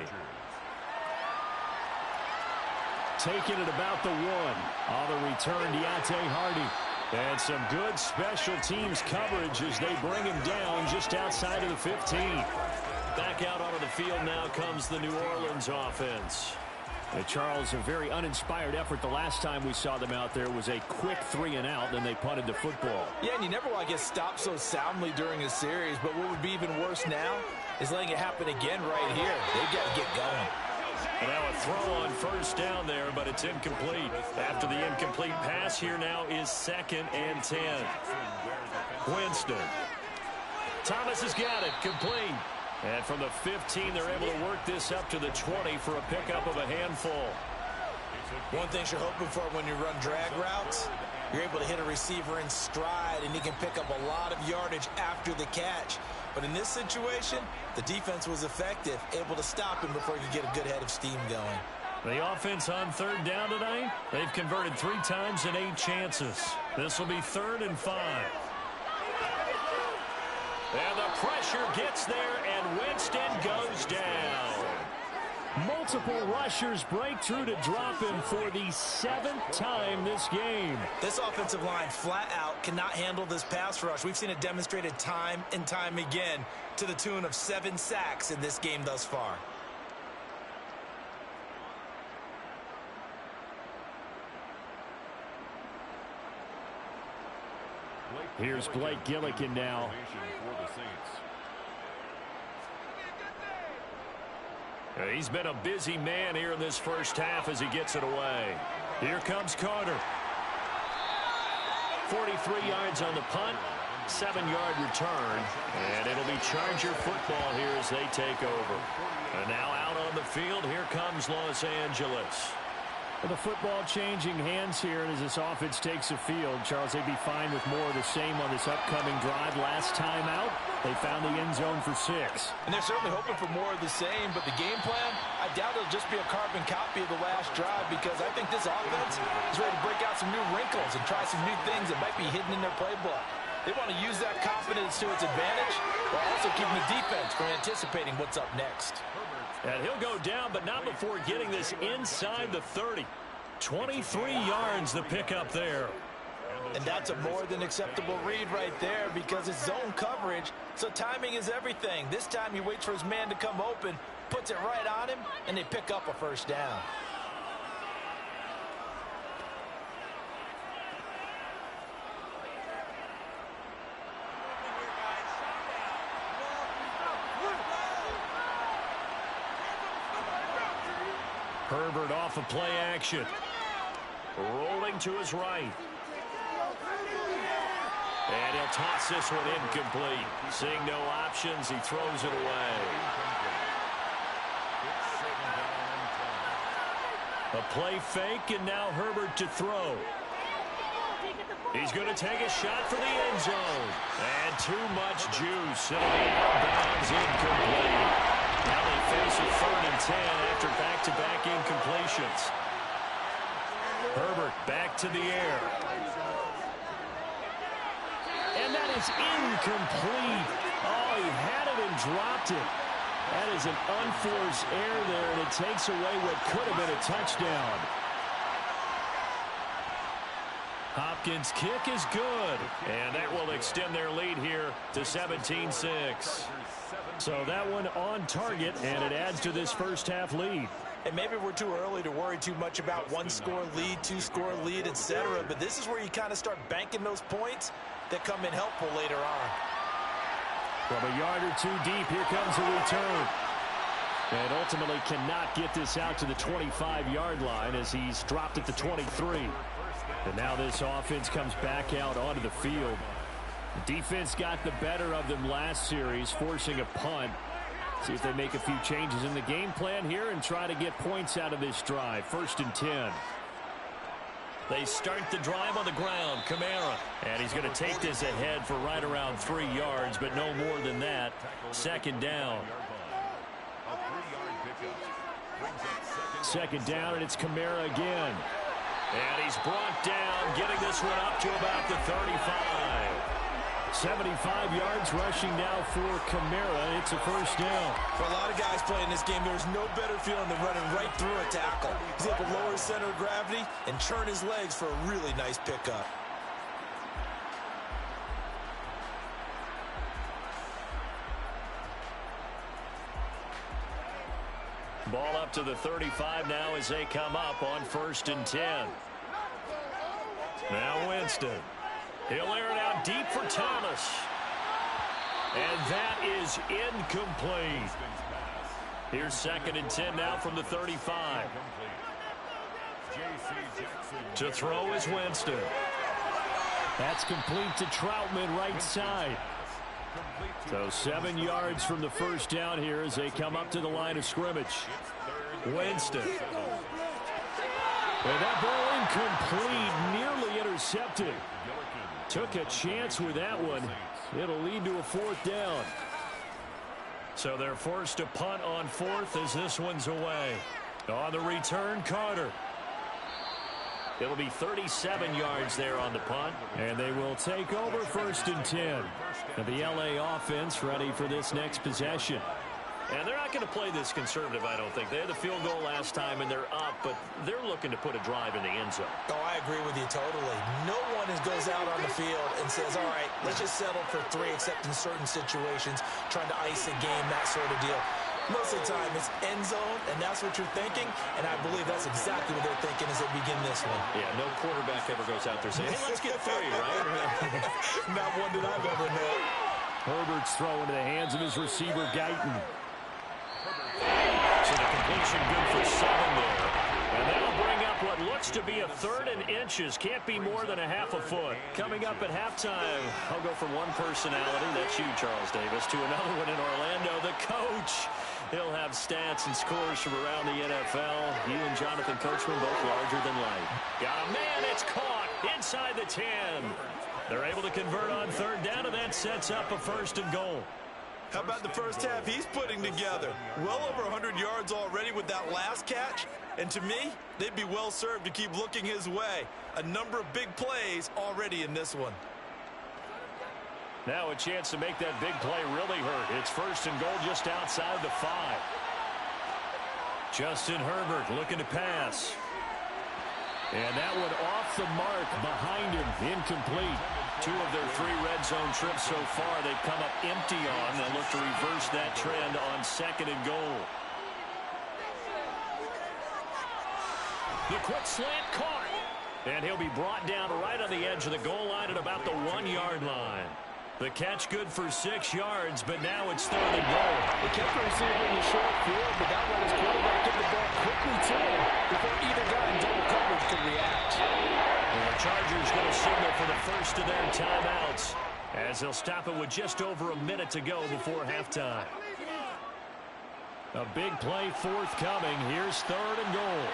Speaker 2: Taking it about the 1. On the return, Deontay Hardy. And some good special teams coverage as they bring him down just outside of the 15. Back out onto the field now comes the New Orleans offense. Charles, a very uninspired effort. The last time we saw them out there was a quick 3 and out, then they punted the football.
Speaker 3: Yeah, and you never want to get stopped so soundly during a series, but what would be even worse now is letting it happen again right here. They've got to get going.
Speaker 2: And now a throw on 1st down there, but it's incomplete. After the incomplete pass, here now is 2nd and 10. Winston. Thomas has got it, complete. And from the 15, they're able to work this up to the 20 for a pickup of a handful.
Speaker 3: One thing you're hoping for when you run drag routes, you're able to hit a receiver in stride, and he can pick up a lot of yardage after the catch. But in this situation, the defense was effective, able to stop him before he could get a good head of steam going.
Speaker 2: The offense on third down tonight, they've converted 3 times in 8 chances. This will be 3rd and 5. And the pressure gets there, and Winston goes down. Multiple rushers break through to drop him for the 7th time this game.
Speaker 3: This offensive line flat out cannot handle this pass rush. We've seen it demonstrated time and time again to the tune of 7 sacks in this game thus far.
Speaker 2: Here's Blake Gillikin now. He's been a busy man here in this first half as he gets it away. Here comes Carter. 43 yards on the punt, 7-yard return, and it'll be Charger football here as they take over. And now out on the field, here comes Los Angeles.
Speaker 5: Well, the football changing hands here as this offense takes the field. Charles, they'd be fine with more of the same on this upcoming drive. Last time out, they found the end zone for 6.
Speaker 3: And they're certainly hoping for more of the same, but the game plan, I doubt it'll just be a carbon copy of the last drive, because I think this offense is ready to break out some new wrinkles and try some new things that might be hidden in their playbook. They want to use that confidence to its advantage while also keeping the defense from anticipating what's up next.
Speaker 2: And he'll go down, but not before getting this inside the 30. 23 yards the pickup there.
Speaker 3: And that's a more than acceptable read right there, because it's zone coverage, so timing is everything. This time he waits for his man to come open, puts it right on him, and they pick up a first down.
Speaker 2: Herbert off of play action. Rolling to his right. And he'll toss this one incomplete. Seeing no options, he throws it away. A play fake, and now Herbert to throw. He's going to take a shot for the end zone. And too much juice. It'll be out of bounds, incomplete. Now they face a 3rd and 10 after back-to-back incompletions. Herbert back to the air.
Speaker 5: And that is incomplete. Oh, he had it and dropped it. That is an unforced error there, and it takes away what could have been a touchdown.
Speaker 2: Hopkins' kick is good, and that will extend their lead here to 17-6. So that one on target, and it adds to this first half lead.
Speaker 3: And maybe we're too early to worry too much about 1-score lead, 2-score lead, etc. But this is where you kind of start banking those points that come in helpful later on.
Speaker 5: From a yard or 2 deep, here comes a return. And ultimately cannot get this out to the 25-yard line as he's dropped at the 23. And now this offense comes back out onto the field. The defense got the better of them last series, forcing a punt. See if they make a few changes in the game plan here and try to get points out of this drive. 1st and 10.
Speaker 2: They start the drive on the ground. Kamara. And he's going to take this ahead for right around 3 yards, but no more than that. 2nd down.
Speaker 5: 2nd down, and it's Kamara again.
Speaker 2: And he's brought down, getting this one up to about the 35.
Speaker 5: 75 yards rushing now for Kamara. It's a 1st down.
Speaker 3: For a lot of guys playing this game, there's no better feeling than running right through a tackle. He's able to lower his center of gravity and churn his legs for a really nice pickup.
Speaker 2: Ball up to the 35 now as they come up on 1st and 10. Now Winston. He'll air it out deep for Thomas. And that is incomplete. Here's 2nd and 10 now from the 35. To throw is Winston.
Speaker 5: That's complete to Troutman, right side. So 7 yards from the 1st down here as they come up to the line of scrimmage.
Speaker 2: Winston.
Speaker 5: And that ball incomplete, nearly intercepted. Took a chance with that one. It'll lead to a 4th down. So they're forced to punt on 4th as this one's away. On the return, Carter. It'll be 37 yards there on the punt. And they will take over 1st and 10. And the LA offense ready for this next possession.
Speaker 2: And they're not going to play this conservative, I don't think. They had the field goal last time, and they're up, but they're looking to put a drive in the end zone.
Speaker 3: Oh, I agree with you totally. No one goes out on the field and says, all right, let's just settle for 3, except in certain situations, trying to ice a game, that sort of deal. Most of the time, it's end zone, and that's what you're thinking, and I believe that's exactly what they're thinking as they begin this one.
Speaker 2: Yeah, no quarterback ever goes out there saying, hey, let's get 3, right?
Speaker 3: Not one that I've ever known.
Speaker 5: Herbert's throw into the hands of his receiver, Guyton.
Speaker 2: So the completion good for 7 there. And that'll bring up what looks to be a 3rd and inches. Can't be more than a half a foot. Coming up at halftime, I'll go from one personality, that's you, Charles Davis, to another one in Orlando, the coach. He'll have stats and scores from around the NFL. He and Jonathan Coachman both larger than life. Got a man, it's caught inside the 10. They're able to convert on 3rd down, and that sets up a 1st and goal.
Speaker 3: How about the first half he's putting together? Well over 100 yards already with that last catch. And to me, they'd be well served to keep looking his way. A number of big plays already in this one.
Speaker 2: Now a chance to make that big play really hurt. It's 1st and goal just outside the 5. Justin Herbert looking to pass. And that one off the mark behind him, incomplete. 2 of their 3 red zone trips so far they've come up empty on. They'll look to reverse that trend on 2nd and goal. The quick slant caught. And he'll be brought down right on the edge of the goal line at about the 1-yard line. The catch good for 6 yards, but now it's 3rd and goal.
Speaker 3: They kept the receiver in the short field, but that let his quarterback get the ball quickly to him before either guy in double coverage could react.
Speaker 2: And the Chargers going to signal for the first of their timeouts as they'll stop it with just over a minute to go before halftime.
Speaker 5: A big play forthcoming. Here's 3rd and goal.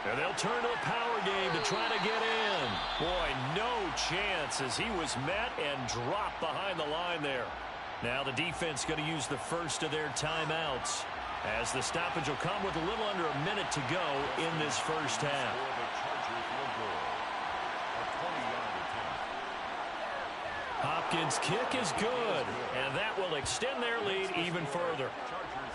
Speaker 2: And they'll turn to a power game to try to get in. Boy, no chance as he was met and dropped behind the line there. Now the defense going to use the first of their timeouts as the stoppage will come with a little under a minute to go in this first half. Hopkins' kick is good, and that will extend their lead even further.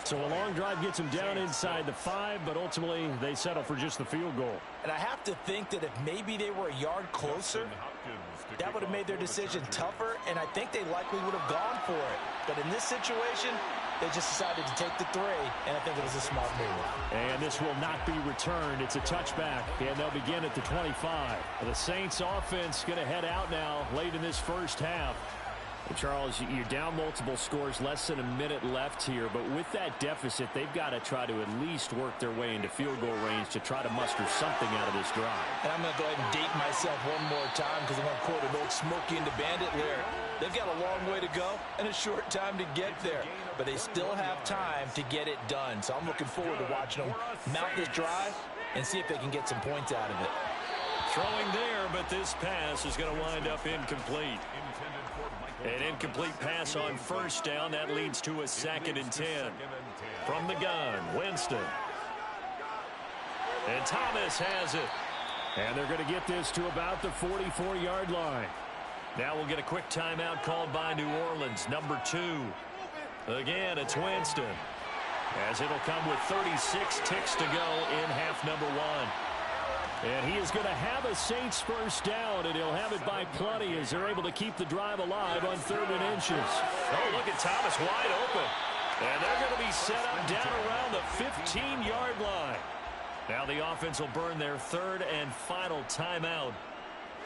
Speaker 5: So a long drive gets them down inside the 5, but ultimately they settle for just the field goal.
Speaker 3: And I have to think that if maybe they were a yard closer, that would have made their decision tougher, and I think they likely would have gone for it. But in this situation, they just decided to take the 3, and I think it was a smart move.
Speaker 5: And this will not be returned. It's a touchback, and they'll begin at the 25. The Saints offense going to head out now late in this first half. Charles, you're down multiple scores, less than a minute left here, but with that deficit, they've got to try to at least work their way into field goal range to try to muster something out of this drive.
Speaker 3: And I'm going to go ahead and date myself one more time because I'm going to quote an old Smokey and the Bandit lyric. They've got a long way to go and a short time to get there, but they still have time to get it done. So I'm looking forward to watching them mount this drive and see if they can get some points out of it.
Speaker 2: Throwing there, but this pass is going to wind up incomplete. An incomplete pass on first down. That leads to a 2nd and 10. From the gun, Winston. And Thomas has it.
Speaker 5: And they're going to get this to about the 44-yard line.
Speaker 2: Now we'll get a quick timeout called by New Orleans, number 2. Again, it's Winston. As it'll come with 36 ticks to go in half number 1.
Speaker 5: And he is going to have a Saints first down, and he'll have it by plenty as they're able to keep the drive alive on 3rd and inches.
Speaker 2: Oh, look at Thomas wide open. And they're going to be set up down around the 15-yard line. Now the offense will burn their 3rd and final timeout.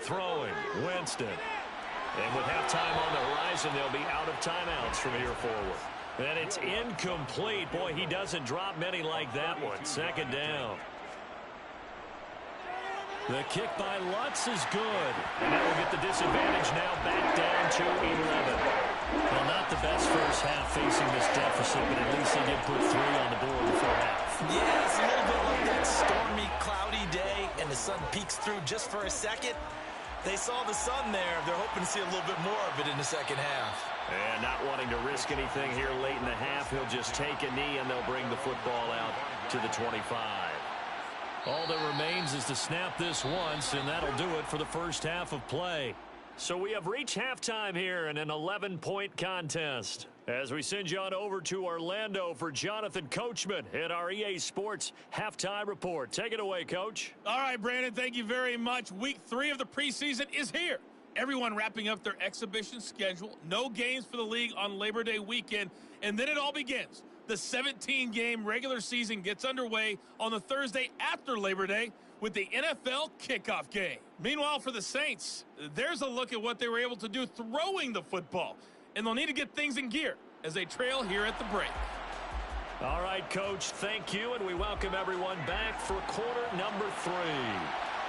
Speaker 2: Throwing, Winston. And with halftime on the horizon, they'll be out of timeouts from here forward. And it's incomplete. Boy, he doesn't drop many like that one. 2nd down.
Speaker 5: The kick by Lutz is good.
Speaker 2: And that will get the disadvantage now back down to 11.
Speaker 5: Well, not the best first half facing this deficit, but at least they did put 3 on the board before half.
Speaker 3: Yeah, it's a little bit like that stormy, cloudy day, and the sun peeks through just for a second. They saw the sun there. They're hoping to see a little bit more of it in the second half.
Speaker 5: And not wanting to risk anything here late in the half, he'll just take a knee, and they'll bring the football out to the 25. All that remains is to snap this once, and that'll do it for the first half of play. So we have reached halftime here in an 11-point contest. As we send you on over to Orlando for Jonathan Coachman in our EA Sports Halftime Report. Take it away, Coach.
Speaker 6: All right, Brandon, thank you very much. Week 3 of the preseason is here. Everyone wrapping up their exhibition schedule. No games for the league on Labor Day weekend, and then it all begins. The 17-game regular season gets underway on the Thursday after Labor Day with the NFL kickoff game. Meanwhile, for the Saints, there's a look at what they were able to do throwing the football, and they'll need to get things in gear as they trail here at the break.
Speaker 5: All right, Coach, thank you, and we welcome everyone back for quarter number 3.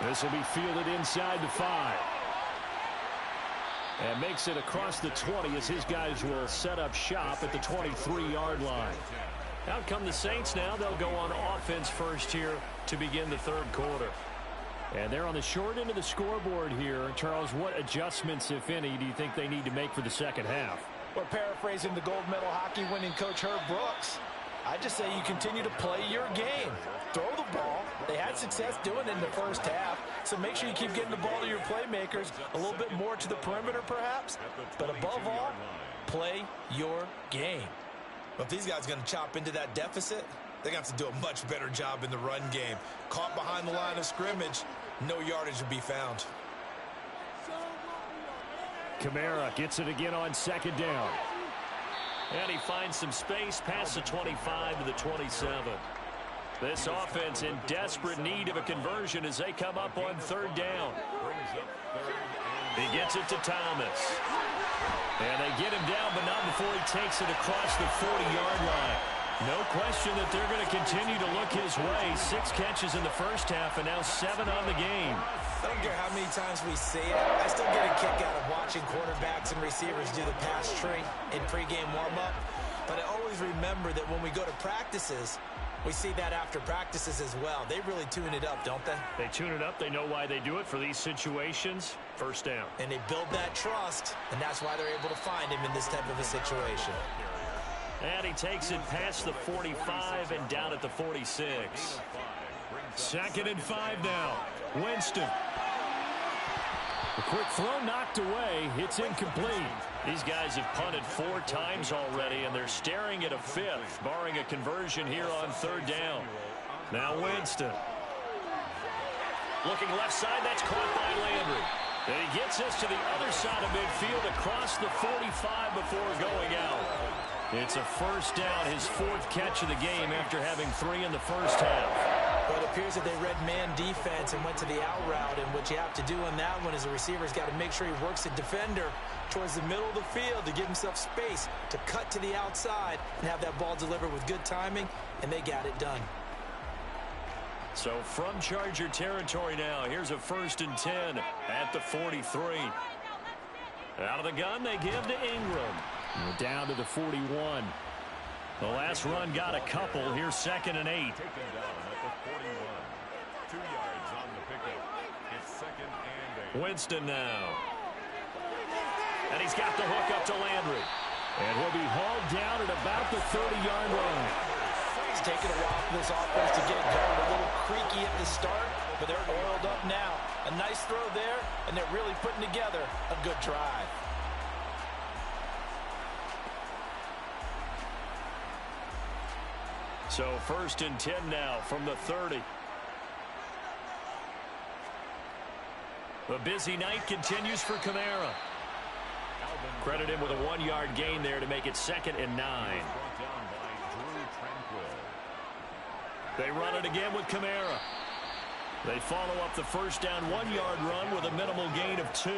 Speaker 5: This will be fielded inside the 5. And makes it across the 20 as his guys will set up shop at the 23-yard line. Out come the Saints now. They'll go on offense first here to begin the third quarter. And they're on the short end of the scoreboard here. Charles, what adjustments, if any, do you think they need to make for the second half?
Speaker 3: We're paraphrasing the gold medal hockey winning coach Herb Brooks. I just say you continue to play your game. Throw the ball. They had success doing it in the first half, so make sure you keep getting the ball to your playmakers, a little bit more to the perimeter perhaps, but above all, play your game.
Speaker 7: But if these guys are going to chop into that deficit, they're going to have to do a much better job in the run game. Caught behind the line of scrimmage, no yardage will be found.
Speaker 5: Kamara gets it again on second down. And he finds some space past the 25 to the 27. This offense in desperate need of a conversion as they come up on third down. He gets it to Thomas. And they get him down, but not before he takes it across the 40-yard line. No question that they're going to continue to look his way. 6 catches in the first half and now 7 on the game.
Speaker 3: I don't care how many times we see it. I still get a kick out of watching quarterbacks and receivers do the pass tree in pregame warm-up. But I always remember that when we go to practices, we see that after practices as well. They really tune it up, don't they?
Speaker 5: They tune it up. They know why they do it for these situations. First down.
Speaker 3: And they build that trust, and that's why they're able to find him in this type of a situation.
Speaker 5: And he takes it past the 45 and down at the 46. 2nd and 5 now. Winston. A quick throw knocked away. It's incomplete. These guys have punted 4 times already, and they're staring at a 5th, barring a conversion here on third down. Now Winston. Looking left side, that's caught by Landry. And he gets us to the other side of midfield across the 45 before going out. It's a first down, his 4th catch of the game after having 3 in the first half.
Speaker 3: Well, it appears that they read man defense and went to the out route, and what you have to do on that one is the receiver's got to make sure he works the defender towards the middle of the field to give himself space to cut to the outside and have that ball delivered with good timing, and they got it done.
Speaker 5: So from Charger territory now, here's a 1st and 10 at the 43. Out of the gun, they give to Ingram. And down to the 41. The last run got a couple. Here's 2nd and 8.
Speaker 4: Taken down at the 41. 2 yards on the pickup. It's 2nd and 8.
Speaker 5: Winston now. And he's got the hook up to Landry. And he'll be hauled down at about the 30-yard line.
Speaker 3: It's taken a while for this offense to get going. A little creaky at the start, but they're oiled up now. A nice throw there, and they're really putting together a good drive.
Speaker 5: So 1st and 10 now from the 30. The busy night continues for Kamara. Credit him with a 1-yard gain there to make it 2nd and 9.
Speaker 4: Brought down by Drew Tranquill.
Speaker 5: They run it again with Kamara. They follow up the first down 1-yard run with a minimal gain of 2.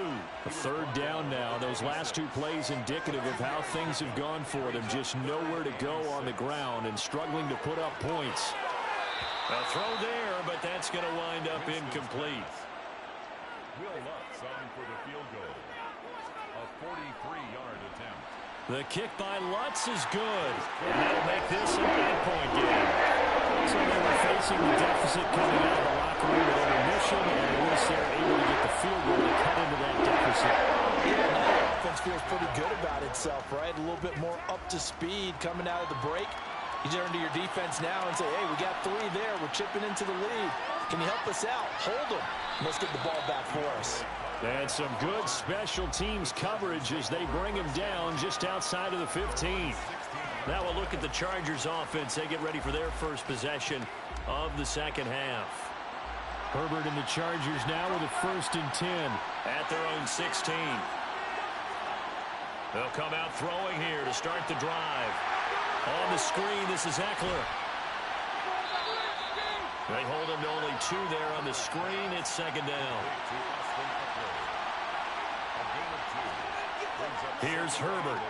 Speaker 5: A 3rd down now. Those last 2 plays indicative of how things have gone for them. Just nowhere to go on the ground and struggling to put up points. A throw there, but that's going to wind up incomplete.
Speaker 4: Will Lutz on for the field goal. A 43-yard attempt.
Speaker 5: The kick by Lutz is good. And that'll make this an 8-point game. So they were facing the deficit coming out of the locker room at intermission, and at least they're able to get the field goal to cut into that deficit.
Speaker 3: Yeah, now the offense feels pretty good about itself, right? A little bit more up to speed coming out of the break. You turn to your defense now and say, hey, we got 3 there. We're chipping into the lead. Can you help us out? Hold them. Let's get the ball back for us.
Speaker 5: And some good special teams coverage as they bring him down just outside of the 15. Now we'll look at the Chargers offense. They get ready for their first possession of the second half. Herbert and the Chargers now with a 1st and 10
Speaker 2: at their own 16. They'll come out throwing here to start the drive. On the screen, this is Eckler. They hold him to only 2 there on the screen. It's 2nd down. Here's Herbert.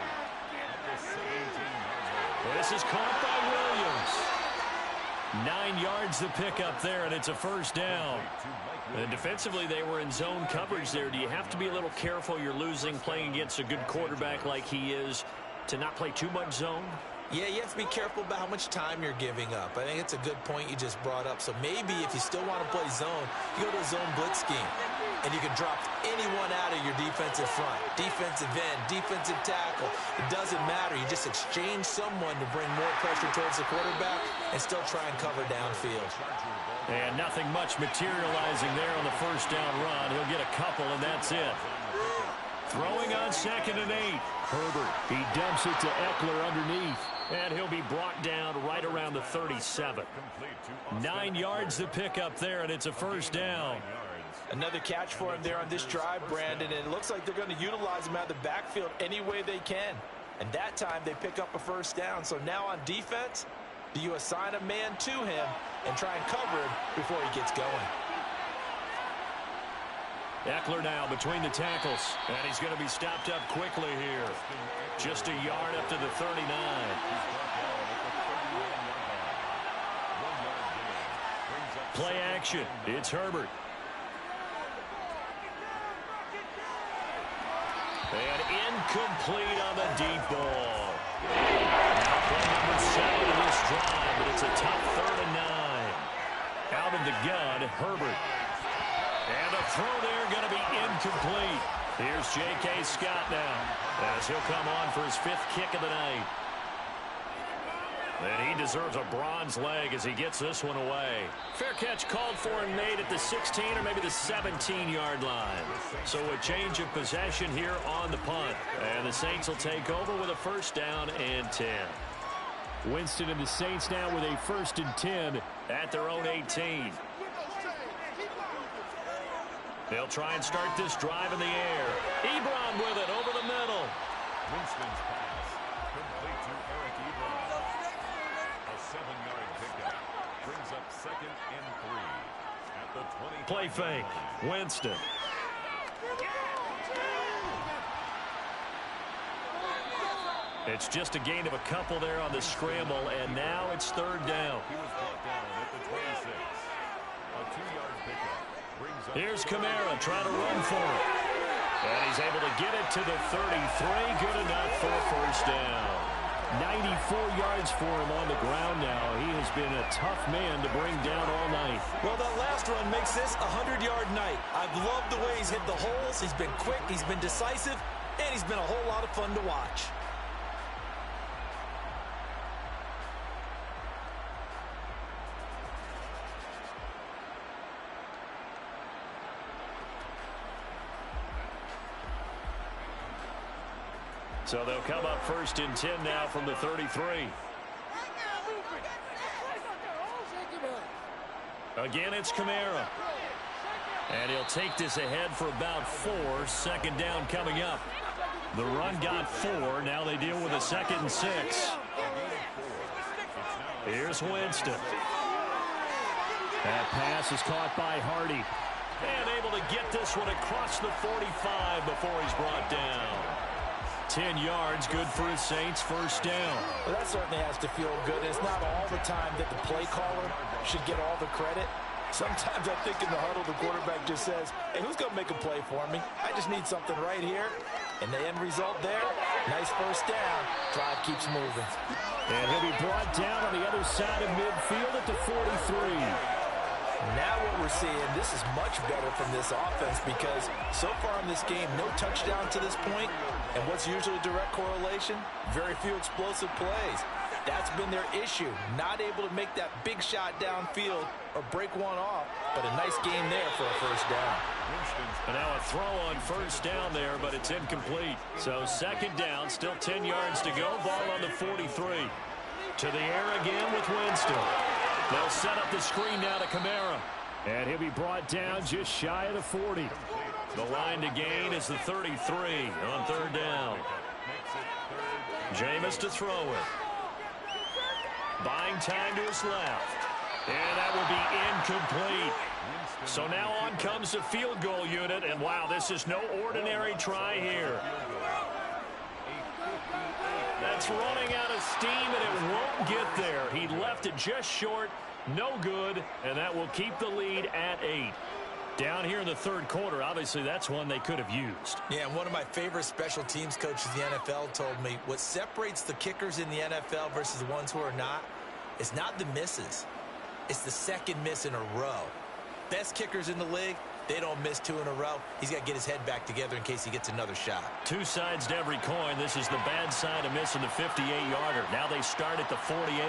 Speaker 2: This is caught by Williams. 9 yards to pick up there, and it's a 1st down. And defensively, they were in zone coverage there. Do you have to be a little careful? You're losing, playing against a good quarterback like he is, to not play too much zone?
Speaker 3: Yeah, you have to be careful about how much time you're giving up. I think it's a good point you just brought up. So maybe if you still want to play zone, you go to a zone blitz scheme. And you can drop anyone out of your defensive front. Defensive end, defensive tackle. It doesn't matter. You just exchange someone to bring more pressure towards the quarterback and still try and cover downfield.
Speaker 2: And nothing much materializing there on the 1st down run. He'll get a couple, and that's it. Throwing on 2nd and 8.
Speaker 5: Herbert, he dumps it to Eckler underneath.
Speaker 2: And he'll be brought down right around the 37. 9 yards to pick up there, and it's a 1st down.
Speaker 3: Another catch for him there on this drive, Brandon, and it looks like they're going to utilize him out of the backfield any way they can. And that time they pick up a 1st down. So now on defense, do you assign a man to him and try and cover him before he gets going?
Speaker 2: Eckler now between the tackles, and he's going to be stopped up quickly here. Just a yard up to the 39. Play action. It's Herbert. And incomplete on the deep ball. Now play number 7 of this drive, but it's a tough 3rd and 9. Out of the gun, Herbert. And a throw there going to be incomplete. Here's J.K. Scott now as he'll come on for his 5th kick of the night. And he deserves a bronze leg as he gets this one away. Fair catch called for and made at the 16 or maybe the 17-yard line. So a change of possession here on the punt. And the Saints will take over with a 1st down and 10.
Speaker 5: Winston and the Saints now with a 1st and 10
Speaker 2: at their own 18. They'll try and start this drive in the air. Ebron with it over the middle.
Speaker 4: Winston's pass complete to Eric Ebron. A 7-yard pickup brings up 2nd and 3 at the 20.
Speaker 2: Play fake. Winston. It's just a gain of a couple there on the scramble, and now it's 3rd down.
Speaker 4: He was brought down at the 26. A 2-yard pickup.
Speaker 2: Here's Kamara trying to run for it. And he's able to get it to the 33. Good enough for a 1st down.
Speaker 5: 94 yards for him on the ground now. He has been a tough man to bring down all night.
Speaker 3: Well, that last run makes this a 100-yard night. I've loved the way he's hit the holes. He's been quick, he's been decisive, and he's been a whole lot of fun to watch.
Speaker 2: So they'll come up 1st and 10 now from the 33. Again, it's Kamara. And he'll take this ahead for about 4. 2nd down coming up. The run got 4. Now they deal with a 2nd and 6. Here's Winston.
Speaker 5: That pass is caught by Hardy.
Speaker 2: And able to get this one across the 45 before he's brought down. 10 yards, good for his Saints, 1st down.
Speaker 3: Well, that certainly has to feel good. It's not all the time that the play caller should get all the credit. Sometimes I think in the huddle, the quarterback just says, hey, who's going to make a play for me? I just need something right here. And the end result there, nice first down. Drive keeps moving.
Speaker 5: And he'll be brought down on the other side of midfield at the 43.
Speaker 3: Now what we're seeing, this is much better from this offense because so far in this game, no touchdown to this point. And what's usually a direct correlation? Very few explosive plays. That's been their issue. Not able to make that big shot downfield or break one off, but a nice game there for a first down.
Speaker 5: And now a throw on first down there, but it's incomplete. So second down, still 10 yards to go. Ball on the 43. To the air again with Winston. They'll set up the screen now to Kamara. And he'll be brought down just shy of the 40. The line to gain is the 33 on third down. Jameis to throw it. Buying time to his left. And that will be incomplete. So now on comes the field goal unit. And wow, this is no ordinary try here. That's running out of steam, and it won't get there. He left it just short. No good, and that will keep the lead at 8. Down here in the third quarter, obviously that's one they could have used.
Speaker 3: Yeah, and one of my favorite special teams coaches in the NFL told me what separates the kickers in the NFL versus the ones who are not is not the misses. It's the second miss in a row. Best kickers in the league, they don't miss 2 in a row. He's got to get his head back together in case he gets another shot.
Speaker 5: Two sides to every coin. This is the bad side of missing the 58-yarder. Now they start at the 48.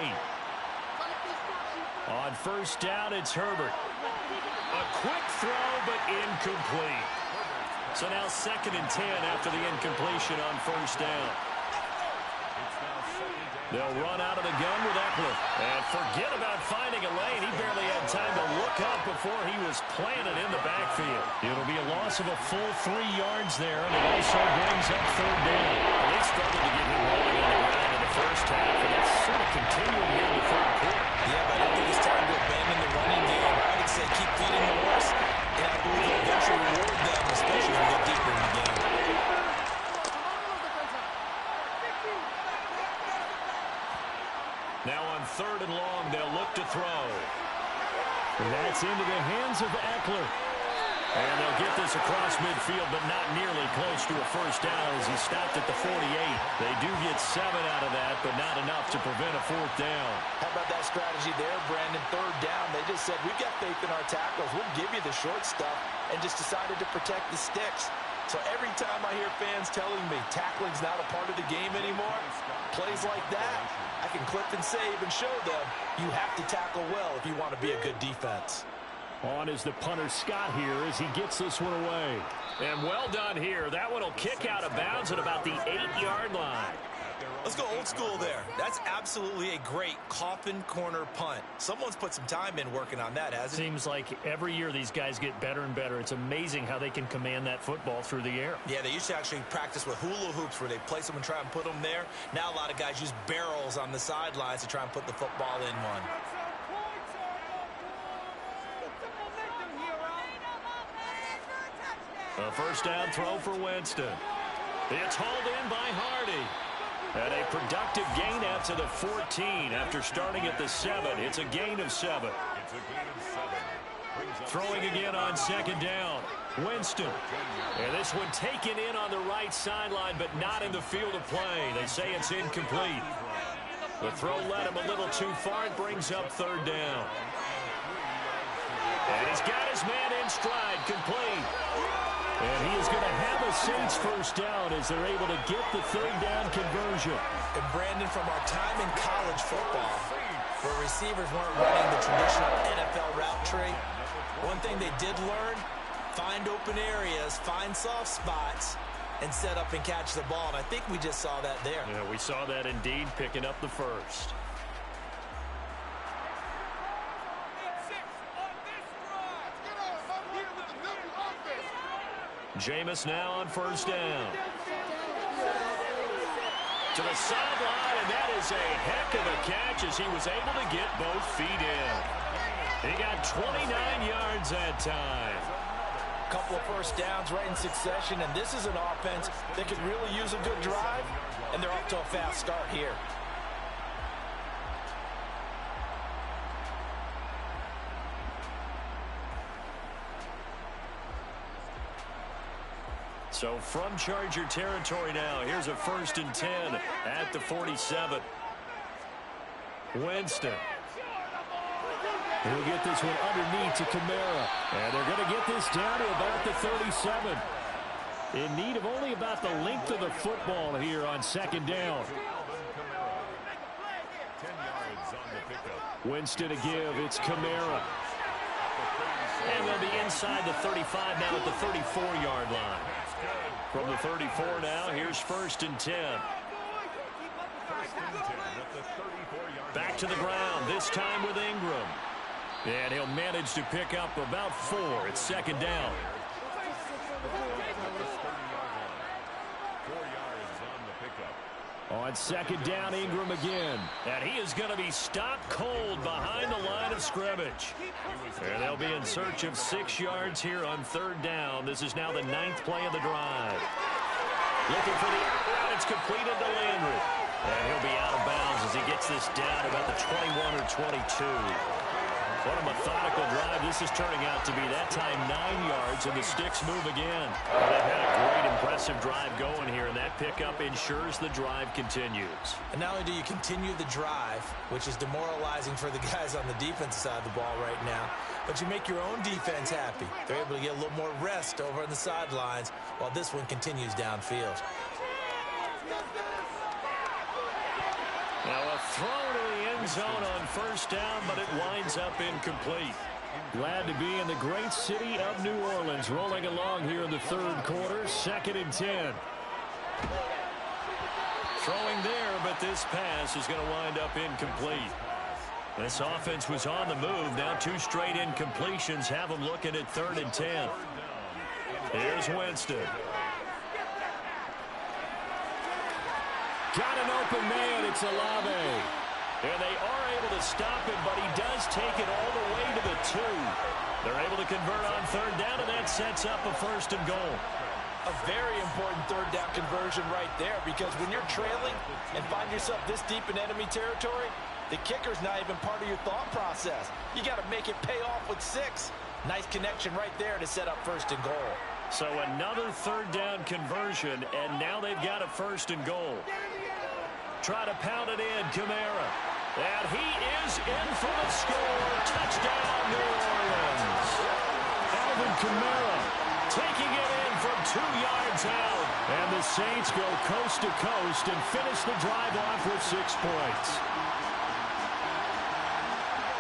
Speaker 5: On first down, it's Herbert. A quick throw, but incomplete. So now 2nd and 10 after the incompletion on first down. They'll run out of the gun with Eckler. And forget about finding a lane. He barely had time to look up before he was planted in the backfield. It'll be a loss of a full 3 yards there, and it also brings up third down. And they struggled to get him rolling on the ground in the first half, and that's sort of continuing here in the third quarter.
Speaker 3: Yeah, but I don't think it's time to abandon the running game. I would say keep feeding the horse, and I believe it'll eventually reward them, especially as we get deeper in the game.
Speaker 5: Now on 3rd and long, they'll look to throw. And that's into the hands of Eckler. And they'll get this across midfield, but not nearly close to a first down as he stopped at the 48. They do get 7 out of that, but not enough to prevent a 4th down.
Speaker 3: How about that strategy there, Brandon? 3rd down, they just said, we've got faith in our tackles. We'll give you the short stuff, and just decided to protect the sticks. So every time I hear fans telling me tackling's not a part of the game anymore, plays like that, I can clip and save and show them you have to tackle well if you want to be a good defense.
Speaker 5: On is the punter Scott here as he gets this one away. And well done here. That one will kick out of bounds at about the 8-yard line.
Speaker 3: Let's go old school there. That's absolutely a great coffin corner punt. Someone's put some time in working on that, hasn't it?
Speaker 5: Seems like every year these guys get better and better. It's amazing how they can command that football through the air.
Speaker 3: Yeah, they used to actually practice with hula hoops where they place them and try and put them there. Now a lot of guys use barrels on the sidelines to try and put the football in one.
Speaker 5: A first down throw for Winston. It's hauled in by Hardy. And a productive gain out to the 14 after starting at the 7. It's a gain of 7. Throwing again on 2nd down. Winston. And this one taken in on the right sideline, but not in the field of play. They say it's incomplete. The throw led him a little too far. It brings up 3rd down. And he's got his man in stride, complete. And he is going to have a Saints first down as they're able to get the 3rd down conversion.
Speaker 3: And Brandon, from our time in college football, where receivers weren't running the traditional NFL route tree, one thing they did learn, find open areas, find soft spots, and set up and catch the ball. And I think we just saw that there.
Speaker 5: Yeah, we saw that indeed, picking up the first. Jameis now on first down. To the sideline, and that is a heck of a catch as he was able to get both feet in. He got 29 yards that time.
Speaker 3: A couple of first downs right in succession, and this is an offense that could really use a good drive, and they're off to a fast start here.
Speaker 5: So from Charger territory now, here's a 1st and 10 at the 47. Winston. He'll get this one underneath to Kamara. And they're going to get this down to about the 37. In need of only about the length of the football here on 2nd down.
Speaker 4: 10 yards on the pickup.
Speaker 5: Winston to give. It's Kamara. And they'll be inside the 35 now at the 34-yard line. From the 34 now, here's 1st and 10. Back to the ground, this time with Ingram. And he'll manage to pick up about 4. It's 2nd down.
Speaker 4: 4 yards on the pickup.
Speaker 5: On 2nd down, Ingram again. And he is going to be stopped cold behind the line of scrimmage. And they'll be in search of 6 yards here on 3rd down. This is now the 9th play of the drive. Looking for the out. It's completed to Landry. And he'll be out of bounds as he gets this down about the 21 or 22. What a methodical drive this is turning out to be. That time 9 yards, and the sticks move again. Well, they've had a great, impressive drive going here, and that pickup ensures the drive continues.
Speaker 7: And not only do you continue the drive, which is demoralizing for the guys on the defensive side of the ball right now, but you make your own defense happy. They're able to get a little more rest over on the sidelines while this one continues downfield.
Speaker 5: Now a throw to the end zone on 1st down, but it winds up incomplete. Glad to be in the great city of New Orleans, rolling along here in the 3rd quarter, 2nd and 10. Throwing there, but this pass is going to wind up incomplete. This offense was on the move. Now 2 straight incompletions have them looking at 3rd and 10. Here's Winston. Got an open man. It's Olave. And they are able to stop him, but he does take it all the way to the 2. They're able to convert on 3rd down, and that sets up a 1st and goal.
Speaker 7: A very important 3rd down conversion right there, because when you're trailing and find yourself this deep in enemy territory, the kicker's not even part of your thought process. You got to make it pay off with 6. Nice connection right there to set up 1st and goal.
Speaker 5: So another 3rd down conversion, and now they've got a 1st and goal. Try to pound it in, Kamara. And he is in for the score. Touchdown, New Orleans. Alvin Kamara taking it in from 2 yards out. And the Saints go coast to coast and finish the drive off with 6 points.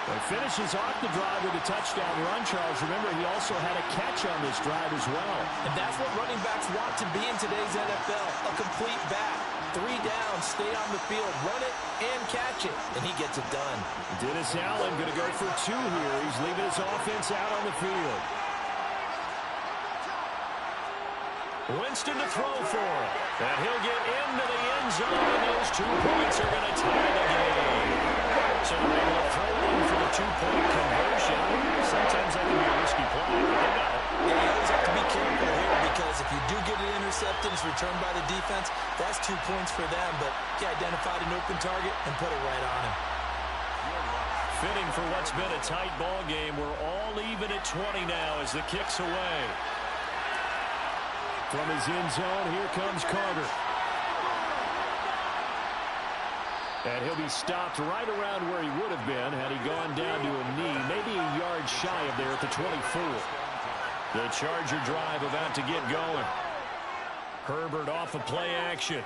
Speaker 5: He finishes off the drive with a touchdown run, Charles. Remember, he also had a catch on this drive as well.
Speaker 7: And that's what running backs want to be in today's NFL, a complete back. 3 down, stay on the field, run it, and catch it. And he gets it done.
Speaker 5: Dennis Allen going to go for 2 here. He's leaving his offense out on the field. Winston to throw for it. And he'll get into the end zone, and those 2 points are going to tie the game. So they're able to throw in for the 2-point conversion. Sometimes that can be a risky play, but they got it.
Speaker 7: Yeah, you always have to be careful here, because if you do get an interception, it's returned by the defense, that's 2 points for them, but he identified an open target and put it right on him.
Speaker 5: Fitting for what's been a tight ball game. We're all even at 20 now as the kick's away. From his end zone, here comes Carter. And he'll be stopped right around where he would have been had he gone down to a knee, maybe a yard shy of there at the 24. The Charger drive about to get going. Herbert off of play action.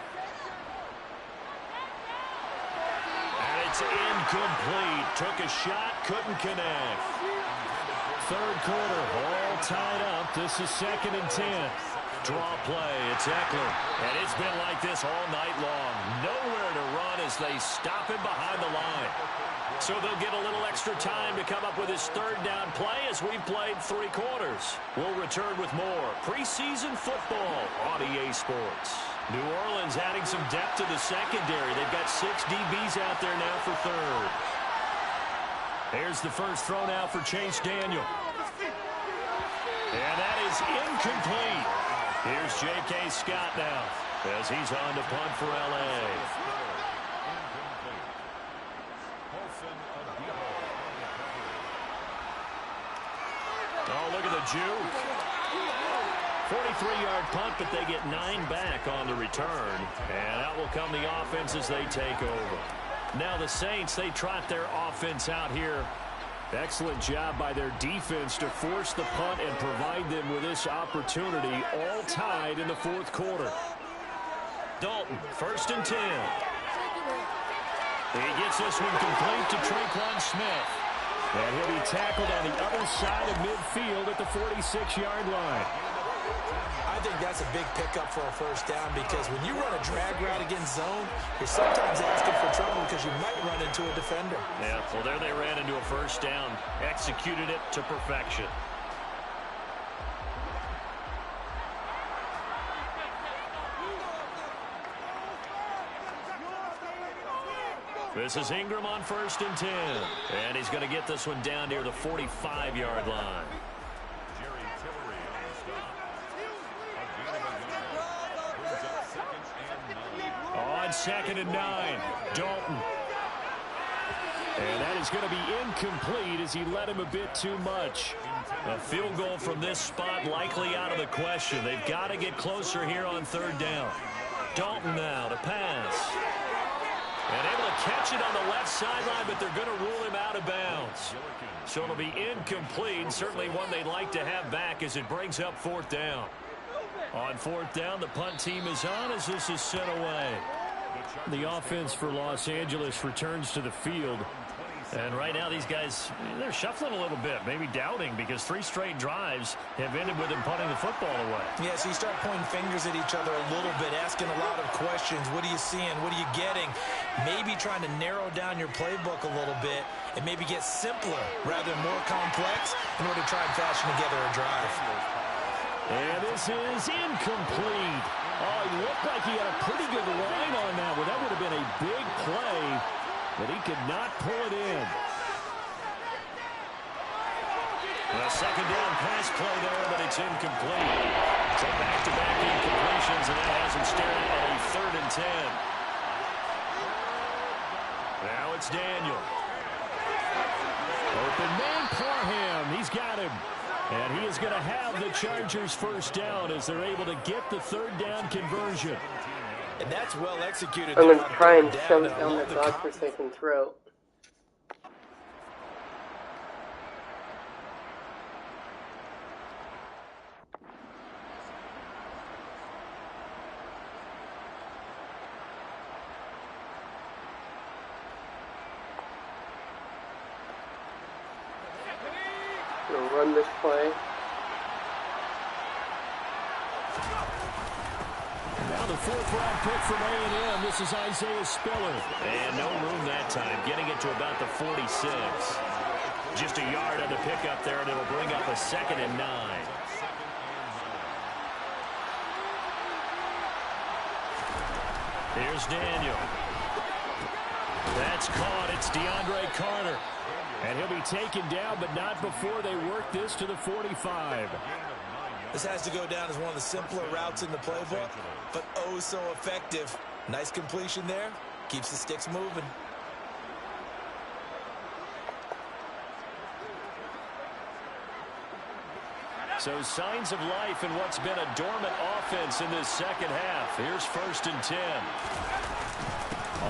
Speaker 5: And it's incomplete. Took a shot, couldn't connect. 3rd quarter, all tied up. This is 2nd and 10. Draw play, it's Eckler. And it's been like this all night long. Nowhere to run as they stop him behind the line. So they'll get a little extra time to come up with his 3rd down play as we've played 3 quarters. We'll return with more preseason football on EA Sports. New Orleans adding some depth to the secondary. They've got 6 DBs out there now for 3rd. Here's the first throw now for Chase Daniel. And that is incomplete. Here's J.K. Scott now as he's on to punt for L.A. Oh, look at the juke. 43-yard punt, but they get 9 back on the return. And out will come the offense as they take over. Now the Saints, they trot their offense out here. Excellent job by their defense to force the punt and provide them with this opportunity, all tied in the fourth quarter. Dalton, 1st and 10. He gets this one complete to Traquan Smith. And he'll be tackled on the other side of midfield at the 46-yard line.
Speaker 7: I think that's a big pickup for a first down because when you run a drag route against zone, you're sometimes asking for trouble because you might run into a defender.
Speaker 5: Yeah, well, there they ran into a first down, executed it to perfection. This is Ingram on 1st and 10. And he's going to get this one down near the 45-yard line. On 2nd and 9, Dalton. And that is going to be incomplete as he led him a bit too much. A field goal from this spot likely out of the question. They've got to get closer here on 3rd down. Dalton now to pass. And able to catch it on the left sideline, but they're going to rule him out of bounds. So it'll be incomplete. Certainly one they'd like to have back as it brings up 4th down. On 4th down, the punt team is on as this is sent away. The offense for Los Angeles returns to the field. And right now these guys, they're shuffling a little bit, maybe doubting, because 3 straight drives have ended with them punting the football away.
Speaker 7: Yeah, so you start pointing fingers at each other a little bit, asking a lot of questions. What are you seeing? What are you getting? Maybe trying to narrow down your playbook a little bit and maybe get simpler rather than more complex in order to try and fashion together a drive.
Speaker 5: And this is incomplete. Oh, he looked like he had a pretty good line on that one. That would have been a big play, but he could not pull it in. A 2nd down pass play there, but it's incomplete. So back-to-back incompletions, and that has him staring at a 3rd and 10. Now it's Daniel. Open man, Parham. He's got him. And he is going to have the Chargers first down as they're able to get the 3rd down conversion.
Speaker 7: And that's well executed.
Speaker 1: I'm going to try and shove it down the doctor's thinking throat. Going to run this play.
Speaker 5: Now the 4th-round pick from A&M. This is Isaiah Spiller. And no room that time, getting it to about the 46. Just a yard on the pickup there, and it'll bring up a 2nd and 9. Here's Daniel. That's caught. It's DeAndre Carter. And he'll be taken down, but not before they work this to the 45.
Speaker 7: This has to go down as one of the simpler routes in the playbook, but oh so effective. Nice completion there. Keeps the sticks moving.
Speaker 5: So signs of life in what's been a dormant offense in this 2nd half. Here's 1st and 10.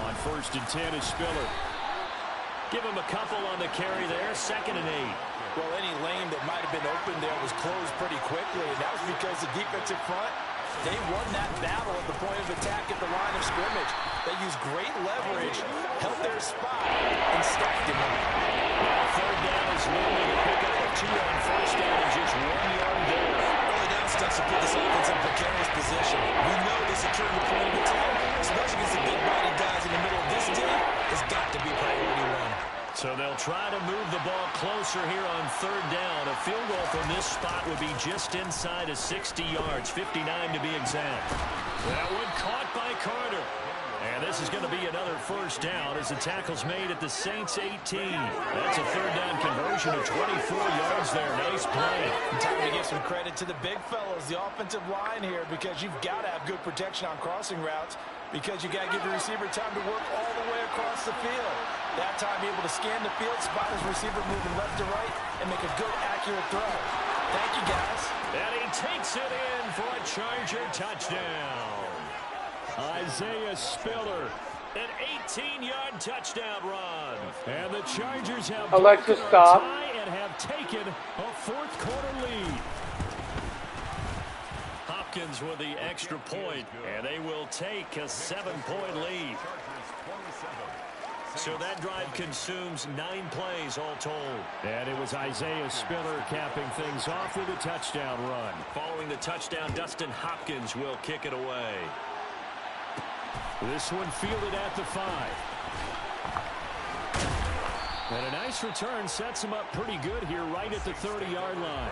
Speaker 5: On 1st and 10 is Spiller. Give him a couple on the carry there. 2nd and 8.
Speaker 7: Well, any lane that might have been open there was closed pretty quickly, and that was because the defensive front, they won that battle at the point of attack at the line of scrimmage. They used great leverage, held their spot, and stacked him up.
Speaker 5: Now 3rd down is looming. A pickup of 2 on 1st down and just 1 yard there.
Speaker 7: Early down stuff to put this offense in precarious position. We know the securing the point of attack, especially against the big body guys in the middle of this team, has got to be priority 1.
Speaker 5: So they'll try to move the ball closer here on 3rd down. A field goal from this spot would be just inside of 60 yards, 59 to be exact. That one caught by Carter. And this is going to be another first down as the tackle's made at the Saints 18. That's a 3rd down conversion of 24 yards there. Nice play.
Speaker 7: Time to give some credit to the big fellas, the offensive line here, because you've got to have good protection on crossing routes, because you got to give the receiver time to work all the way across the field. That time, be able to scan the field, spot his receiver moving left to right, and make a good, accurate throw. Thank you, guys.
Speaker 5: And he takes it in for a Charger touchdown. Isaiah Spiller, an 18-yard touchdown run. And the Chargers have
Speaker 1: Alexa,
Speaker 5: broken a
Speaker 1: stop.
Speaker 5: tie and have taken a fourth-quarter lead. Hopkins with the extra point, and they will take a 7-point lead. So that drive consumes 9 plays all told. And it was Isaiah Spiller capping things off with a touchdown run. Following the touchdown, Dustin Hopkins will kick it away. This one fielded at the 5. And a nice return sets him up pretty good here right at the 30-yard line.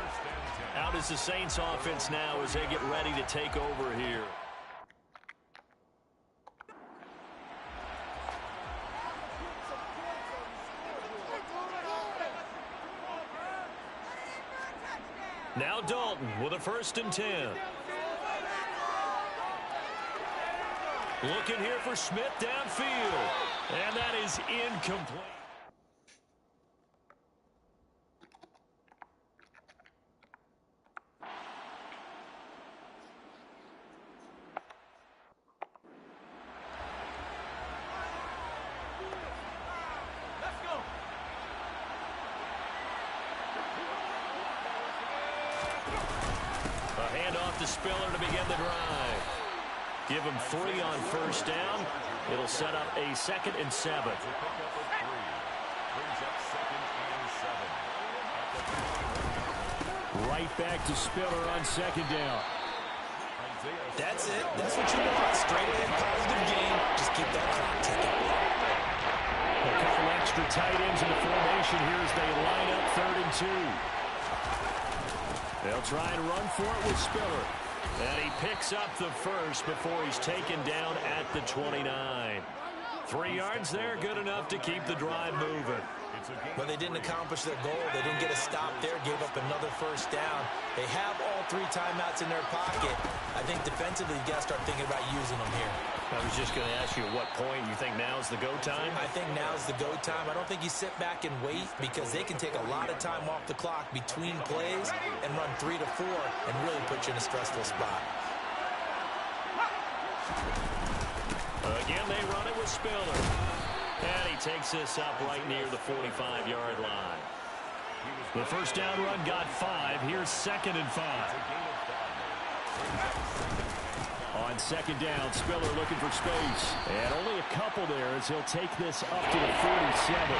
Speaker 5: Out is the Saints offense now as they get ready to take over here. Now Dalton with a 1st and 10. Looking here for Smith downfield. And that is incomplete. Spiller to begin the drive. Give him 3 on 1st down. It'll set up a 2nd and 7. Right back to Spiller on 2nd down.
Speaker 7: That's it. That's what you want. Straight ahead, positive game. Just keep that clock ticking.
Speaker 5: A couple extra tight ends in the formation here as they line up 3rd and 2. They'll try and run for it with Spiller. And he picks up the 1st before he's taken down at the 29. 3 yards there, good enough to keep the drive moving.
Speaker 7: But they didn't accomplish their goal. They didn't get a stop there, gave up another 1st down. They have all 3 timeouts in their pocket. I think defensively, you got to start thinking about using them here.
Speaker 5: I was just going to ask you at what point you think now's the go time?
Speaker 7: I think now's the go time. I don't think you sit back and wait because they can take a lot of time off the clock between plays and run 3 to 4 and really put you in a stressful spot.
Speaker 5: Again, they run it with Spiller. And he takes this up right near the 45-yard line. The 1st down run got 5. Here's 2nd and 5. On 2nd down, Spiller looking for space. And only a couple there as he'll take this up to the 47.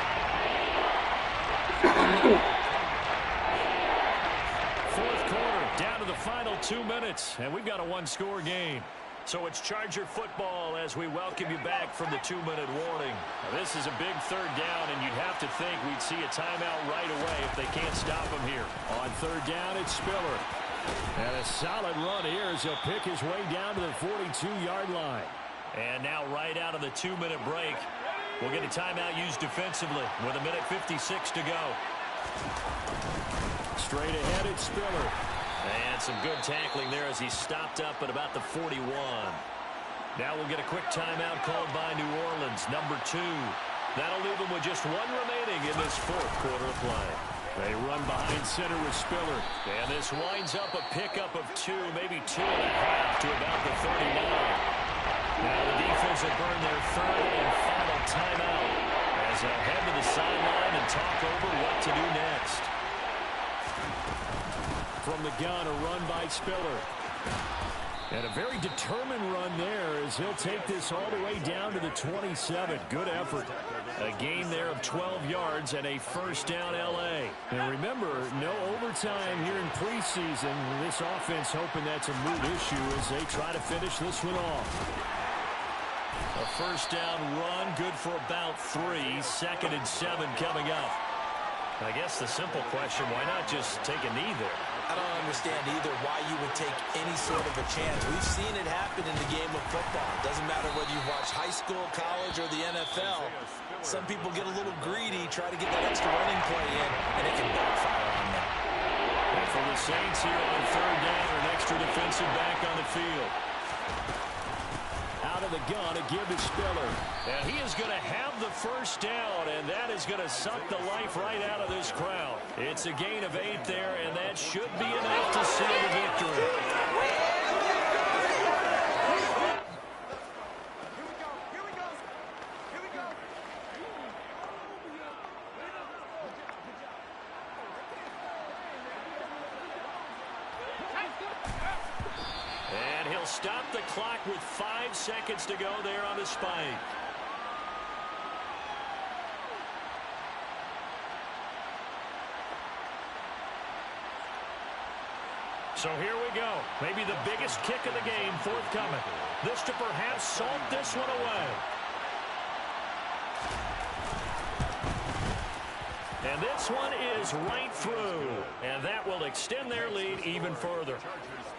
Speaker 5: 4th quarter, down to the final 2 minutes. And we've got a 1-score game. So it's Charger football as we welcome you back from the 2-minute warning. Now, this is a big 3rd down, and you'd have to think we'd see a timeout right away if they can't stop him here. On 3rd down, it's Spiller. And a solid run here as he'll pick his way down to the 42-yard line. And now right out of the 2-minute break, we'll get a timeout used defensively with 1:56 to go. Straight ahead, it's Spiller. And some good tackling there as he stopped up at about the 41. Now we'll get a quick timeout called by New Orleans, number 2. That'll leave them with just 1 remaining in this 4th quarter of play. They run behind center with Spiller. And this winds up a pickup of 2, maybe 2.5 to about the 39. Now the defense will burn their 3rd and final timeout as they'll head to the sideline and talk over what to do next. From the gun, a run by Spiller. And a very determined run there as he'll take this all the way down to the 27. Good effort. A gain there of 12 yards and a 1st down L.A. And remember, no overtime here in preseason. This offense hoping that's a moot issue as they try to finish this one off. A 1st down run, good for about 3. 2nd and 7 coming up. I guess the simple question, why not just take a knee there?
Speaker 7: I don't understand either why you would take any sort of a chance. We've seen it happen in the game of football. It doesn't matter whether you watch high school, college, or the NFL. Some people get a little greedy, try to get that extra running play in, and it can backfire on them.
Speaker 5: And for the Saints here on 3rd down, an extra defensive back on the field. Out of the gun to give to Spiller. And he is going to have the first down, and that is going to suck the life right out of this crowd. It's a gain of 8 there, and that should be enough to seal the victory. And he'll stop the clock with 5 seconds to go there on the spike. So here we go. Maybe the biggest kick of the game forthcoming. This to perhaps salt this one away. And this one is right through. And that will extend their lead even further.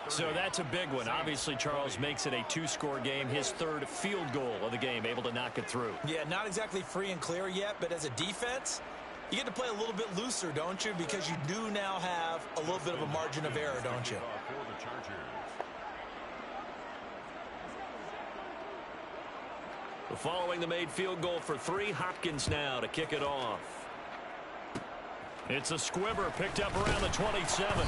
Speaker 5: So that's a big one. Obviously, Charles makes it a 2-score game. His 3rd field goal of the game, able to knock it through.
Speaker 7: Yeah, not exactly free and clear yet, but as a defense, you get to play a little bit looser, don't you? Because you do now have a little bit of a margin of error, don't you?
Speaker 5: Following the made field goal for 3, Hopkins now to kick it off. It's a squibber picked up around the 27.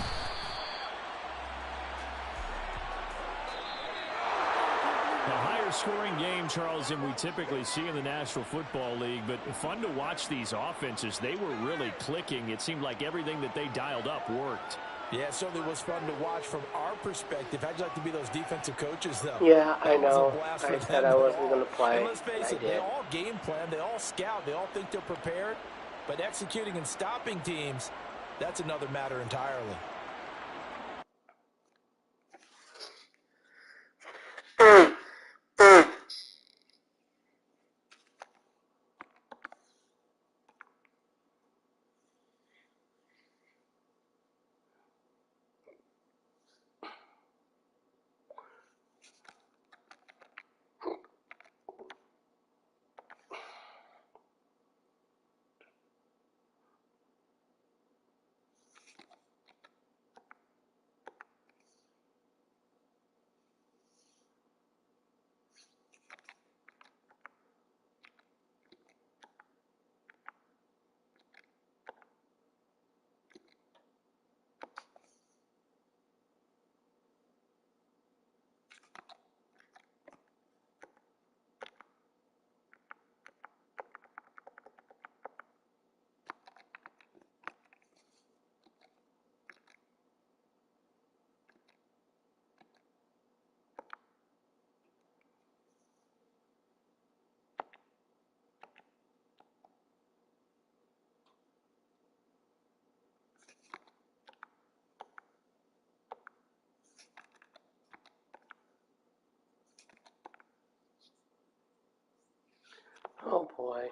Speaker 5: A higher scoring game, Charles, than we typically see in the National Football League, but fun to watch these offenses. They were really clicking. It seemed like everything that they dialed up worked.
Speaker 7: Yeah, it certainly was fun to watch from our perspective. How'd you like to be those defensive coaches, though?
Speaker 1: Yeah, I
Speaker 7: That was a
Speaker 1: know.
Speaker 7: blast
Speaker 1: I
Speaker 7: for
Speaker 1: said
Speaker 7: them.
Speaker 1: I wasn't going to play.
Speaker 7: And let's face
Speaker 1: I
Speaker 7: it,
Speaker 1: did.
Speaker 7: they all game plan, they all scout, they all think they're prepared, but executing and stopping teams, that's another matter entirely.
Speaker 1: Oh boy.